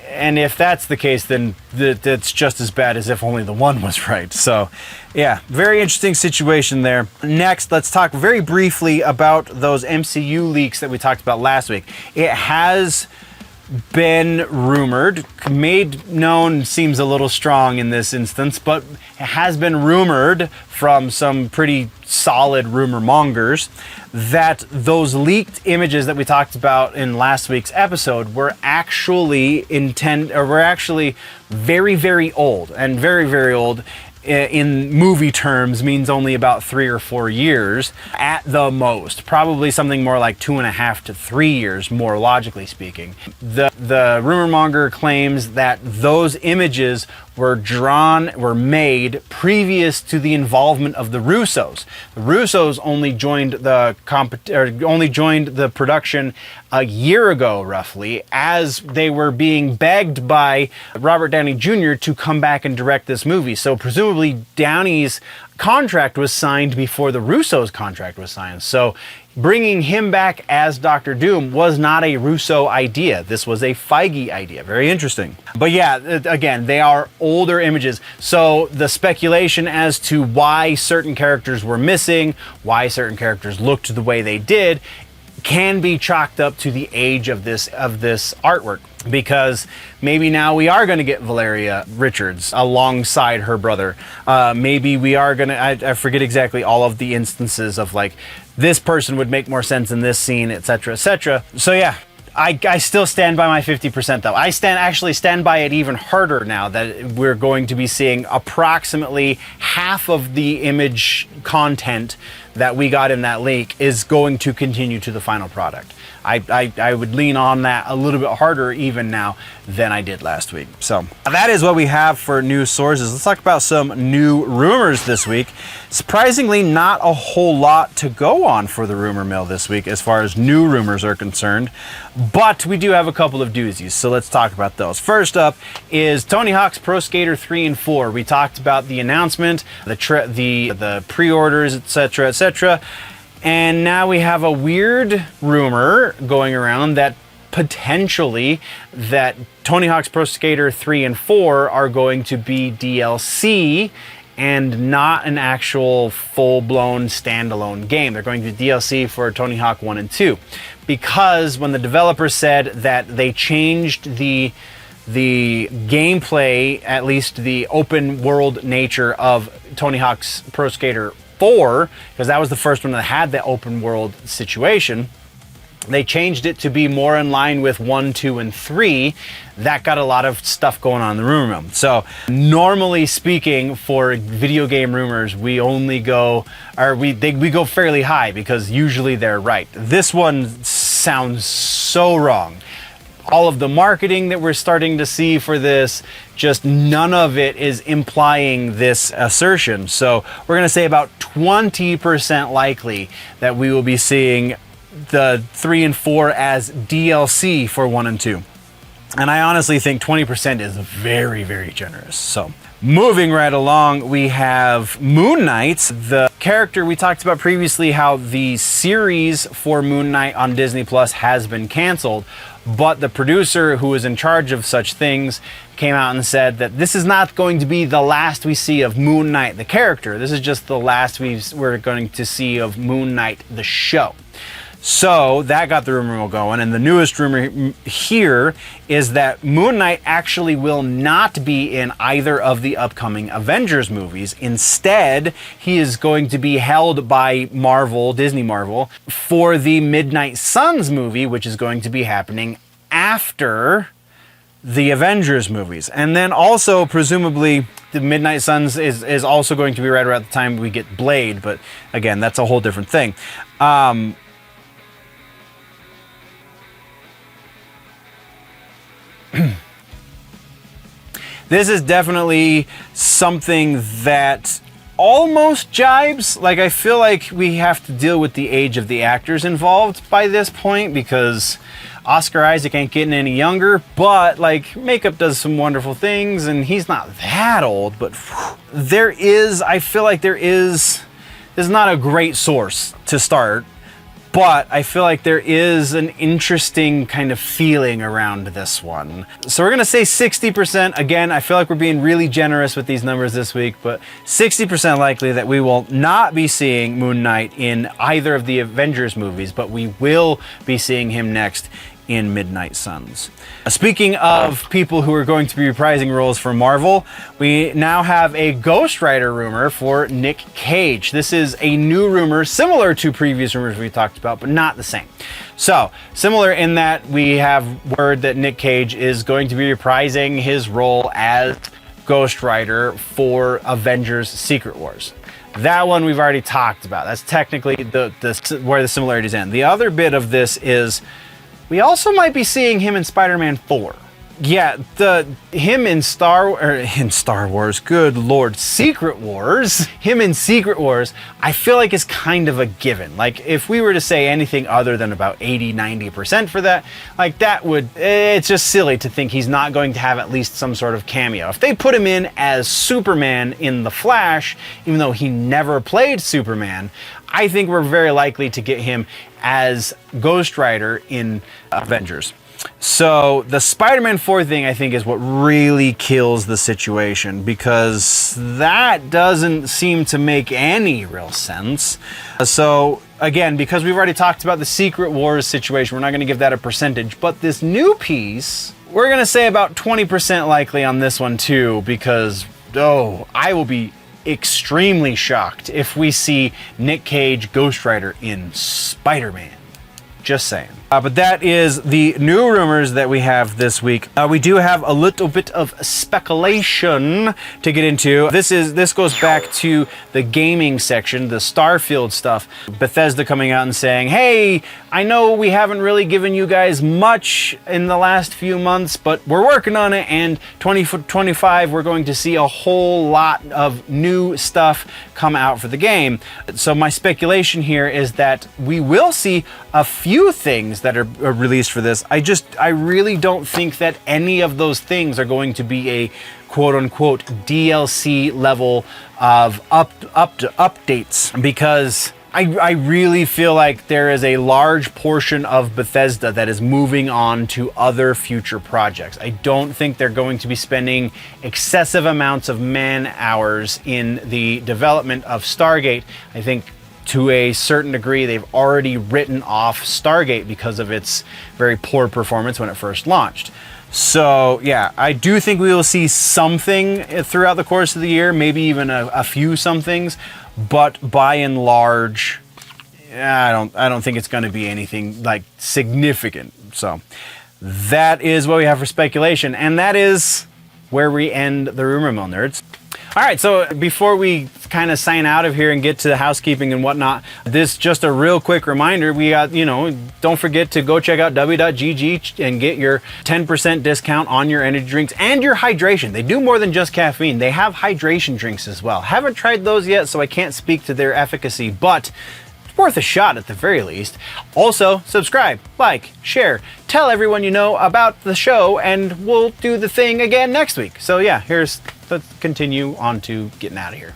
And if that's the case, then that's just as bad as if only the one was right. So yeah, very interesting situation there. Next, let's talk very briefly about those MCU leaks that we talked about last week. It has been rumored, made known seems a little strong in this instance, but it has been rumored from some pretty solid rumor mongers that those leaked images that we talked about in last week's episode were actually very, very old, and very, very old in movie terms means only about 3 or 4 years at the most. Probably something more like 2.5 to 3 years, more logically speaking. The rumor monger claims that those images were made previous to the involvement of the Russos. The Russos only joined the production a year ago, roughly, as they were being begged by Robert Downey Jr. to come back and direct this movie. So presumably Downey's contract was signed before the Russo's contract was signed. So bringing him back as Doctor Doom was not a Russo idea. This was a Feige idea. Very interesting. But yeah, again, they are older images. So the speculation as to why certain characters were missing, why certain characters looked the way they did, can be chalked up to the age of this artwork, because maybe now we are going to get Valeria Richards alongside her brother. Maybe we are going to, I forget exactly all of the instances of like, this person would make more sense in this scene, etc., etc. So yeah, I still stand by my 50% though. I actually stand by it even harder now that we're going to be seeing approximately half of the image content that we got in that leak is going to continue to the final product. I would lean on that a little bit harder even now than I did last week. So that is what we have for news sources. Let's talk about some new rumors this week. Surprisingly, not a whole lot to go on for the rumor mill this week as far as new rumors are concerned, but we do have a couple of doozies, so let's talk about those. First up is Tony Hawk's Pro Skater 3 and 4. We talked about the announcement, the pre-orders, etc., etc. And now we have a weird rumor going around that potentially that Tony Hawk's Pro Skater 3 and 4 are going to be DLC and not an actual full-blown standalone game. They're going to be DLC for Tony Hawk 1 and 2. Because when the developers said that they changed the gameplay, at least the open world nature of Tony Hawk's Pro Skater 4, because that was the first one that had the open world situation, they changed it to be more in line with 1, 2, and 3. That got a lot of stuff going on in the rumor mill. So normally speaking, for video game rumors, we only go, or we go fairly high because usually they're right. This one sounds so wrong. All of the marketing that we're starting to see for this, just none of it is implying this assertion. So we're going to say about 20% likely that we will be seeing the 3 and 4 as DLC for 1 and 2. And I honestly think 20% is very, very generous. So moving right along, we have Moon Knight, the character we talked about previously, how the series for Moon Knight on Disney Plus has been canceled. But the producer who is in charge of such things came out and said that this is not going to be the last we see of Moon Knight, the character. This is just the last we're going to see of Moon Knight, the show. So that got the rumor mill going, and the newest rumor here is that Moon Knight actually will not be in either of the upcoming Avengers movies. Instead, he is going to be held by Disney Marvel, for the Midnight Suns movie, which is going to be happening after the Avengers movies. And then also, presumably, the Midnight Suns is also going to be right around the time we get Blade, but again, that's a whole different thing. This is definitely something that almost jibes. Like, I feel like we have to deal with the age of the actors involved by this point, because Oscar Isaac ain't getting any younger, but like, makeup does some wonderful things, and he's not that old, but I feel like there's not a great source to start. But I feel like there is an interesting kind of feeling around this one. So we're going to say 60%. Again, I feel like we're being really generous with these numbers this week, but 60% likely that we will not be seeing Moon Knight in either of the Avengers movies, but we will be seeing him next in Midnight Suns. Speaking of people who are going to be reprising roles for Marvel, we now have a Ghost Rider rumor for Nick Cage. This is a new rumor similar to previous rumors we talked about, but not the same. So, similar in that we have word that Nick Cage is going to be reprising his role as Ghost Rider for Avengers Secret Wars. That one we've already talked about. That's technically where the similarities end. The other bit of this is we also might be seeing him in Spider-Man 4. Yeah, him in Star Wars, good lord, Secret Wars, him in Secret Wars, I feel like is kind of a given. Like, if we were to say anything other than about 80-90% for that, like that would, it's just silly to think he's not going to have at least some sort of cameo. If they put him in as Superman in The Flash, even though he never played Superman, I think we're very likely to get him as Ghost Rider in Avengers. So the Spider-Man 4 thing, I think, is what really kills the situation, because that doesn't seem to make any real sense. So again, because we've already talked about the Secret Wars situation, we're not going to give that a percentage, but this new piece, we're going to say about 20% likely on this one too, because, I will be extremely shocked if we see Nick Cage Ghost Rider in Spider-Man. Just saying. But that is the new rumors that we have this week. We do have a little bit of speculation to get into. This goes back to the gaming section, the Starfield stuff. Bethesda coming out and saying, hey, I know we haven't really given you guys much in the last few months, but we're working on it, and 2025 we're going to see a whole lot of new stuff come out for the game. So my speculation here is that we will see a few things that are released for this. I really don't think that any of those things are going to be a quote-unquote DLC level of updates, because I really feel like there is a large portion of Bethesda that is moving on to other future projects. I don't think they're going to be spending excessive amounts of man hours in the development of Stargate. I think to a certain degree, they've already written off Stargate because of its very poor performance when it first launched. So yeah, I do think we will see something throughout the course of the year, maybe even a few somethings, but by and large, I don't think it's going to be anything like significant. So that is what we have for speculation, and that is where we end the Rumor Mill, nerds. All right, so before we kind of sign out of here and get to the housekeeping and whatnot, this just a real quick reminder. We got, don't forget to go check out w.gg and get your 10% discount on your energy drinks and your hydration. They do more than just caffeine. They have hydration drinks as well. Haven't tried those yet, so I can't speak to their efficacy, but it's worth a shot at the very least. Also, subscribe, like, share, tell everyone you know about the show, and we'll do the thing again next week. So yeah, let's continue on to getting out of here.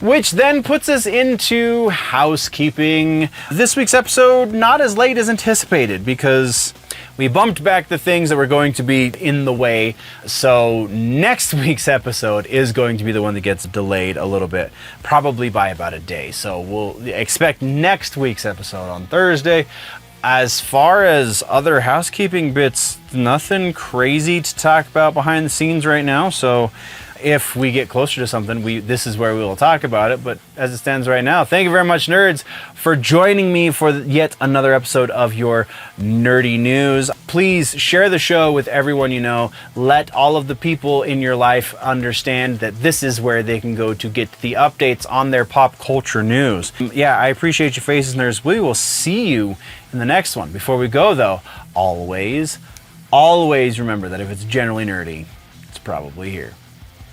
Which then puts us into housekeeping. This week's episode, not as late as anticipated, because we bumped back the things that were going to be in the way. So next week's episode is going to be the one that gets delayed a little bit, probably by about a day. So we'll expect next week's episode on Thursday. As far as other housekeeping bits, nothing crazy to talk about behind the scenes right now. So if we get closer to something, this is where we will talk about it. But as it stands right now, thank you very much, nerds, for joining me for yet another episode of your Nerdy News. Please share the show with everyone you know. Let all of the people in your life understand that this is where they can go to get the updates on their pop culture news. Yeah, I appreciate your faces, nerds. We will see you in the next one. Before we go, though, always remember that if it's generally nerdy, it's probably here.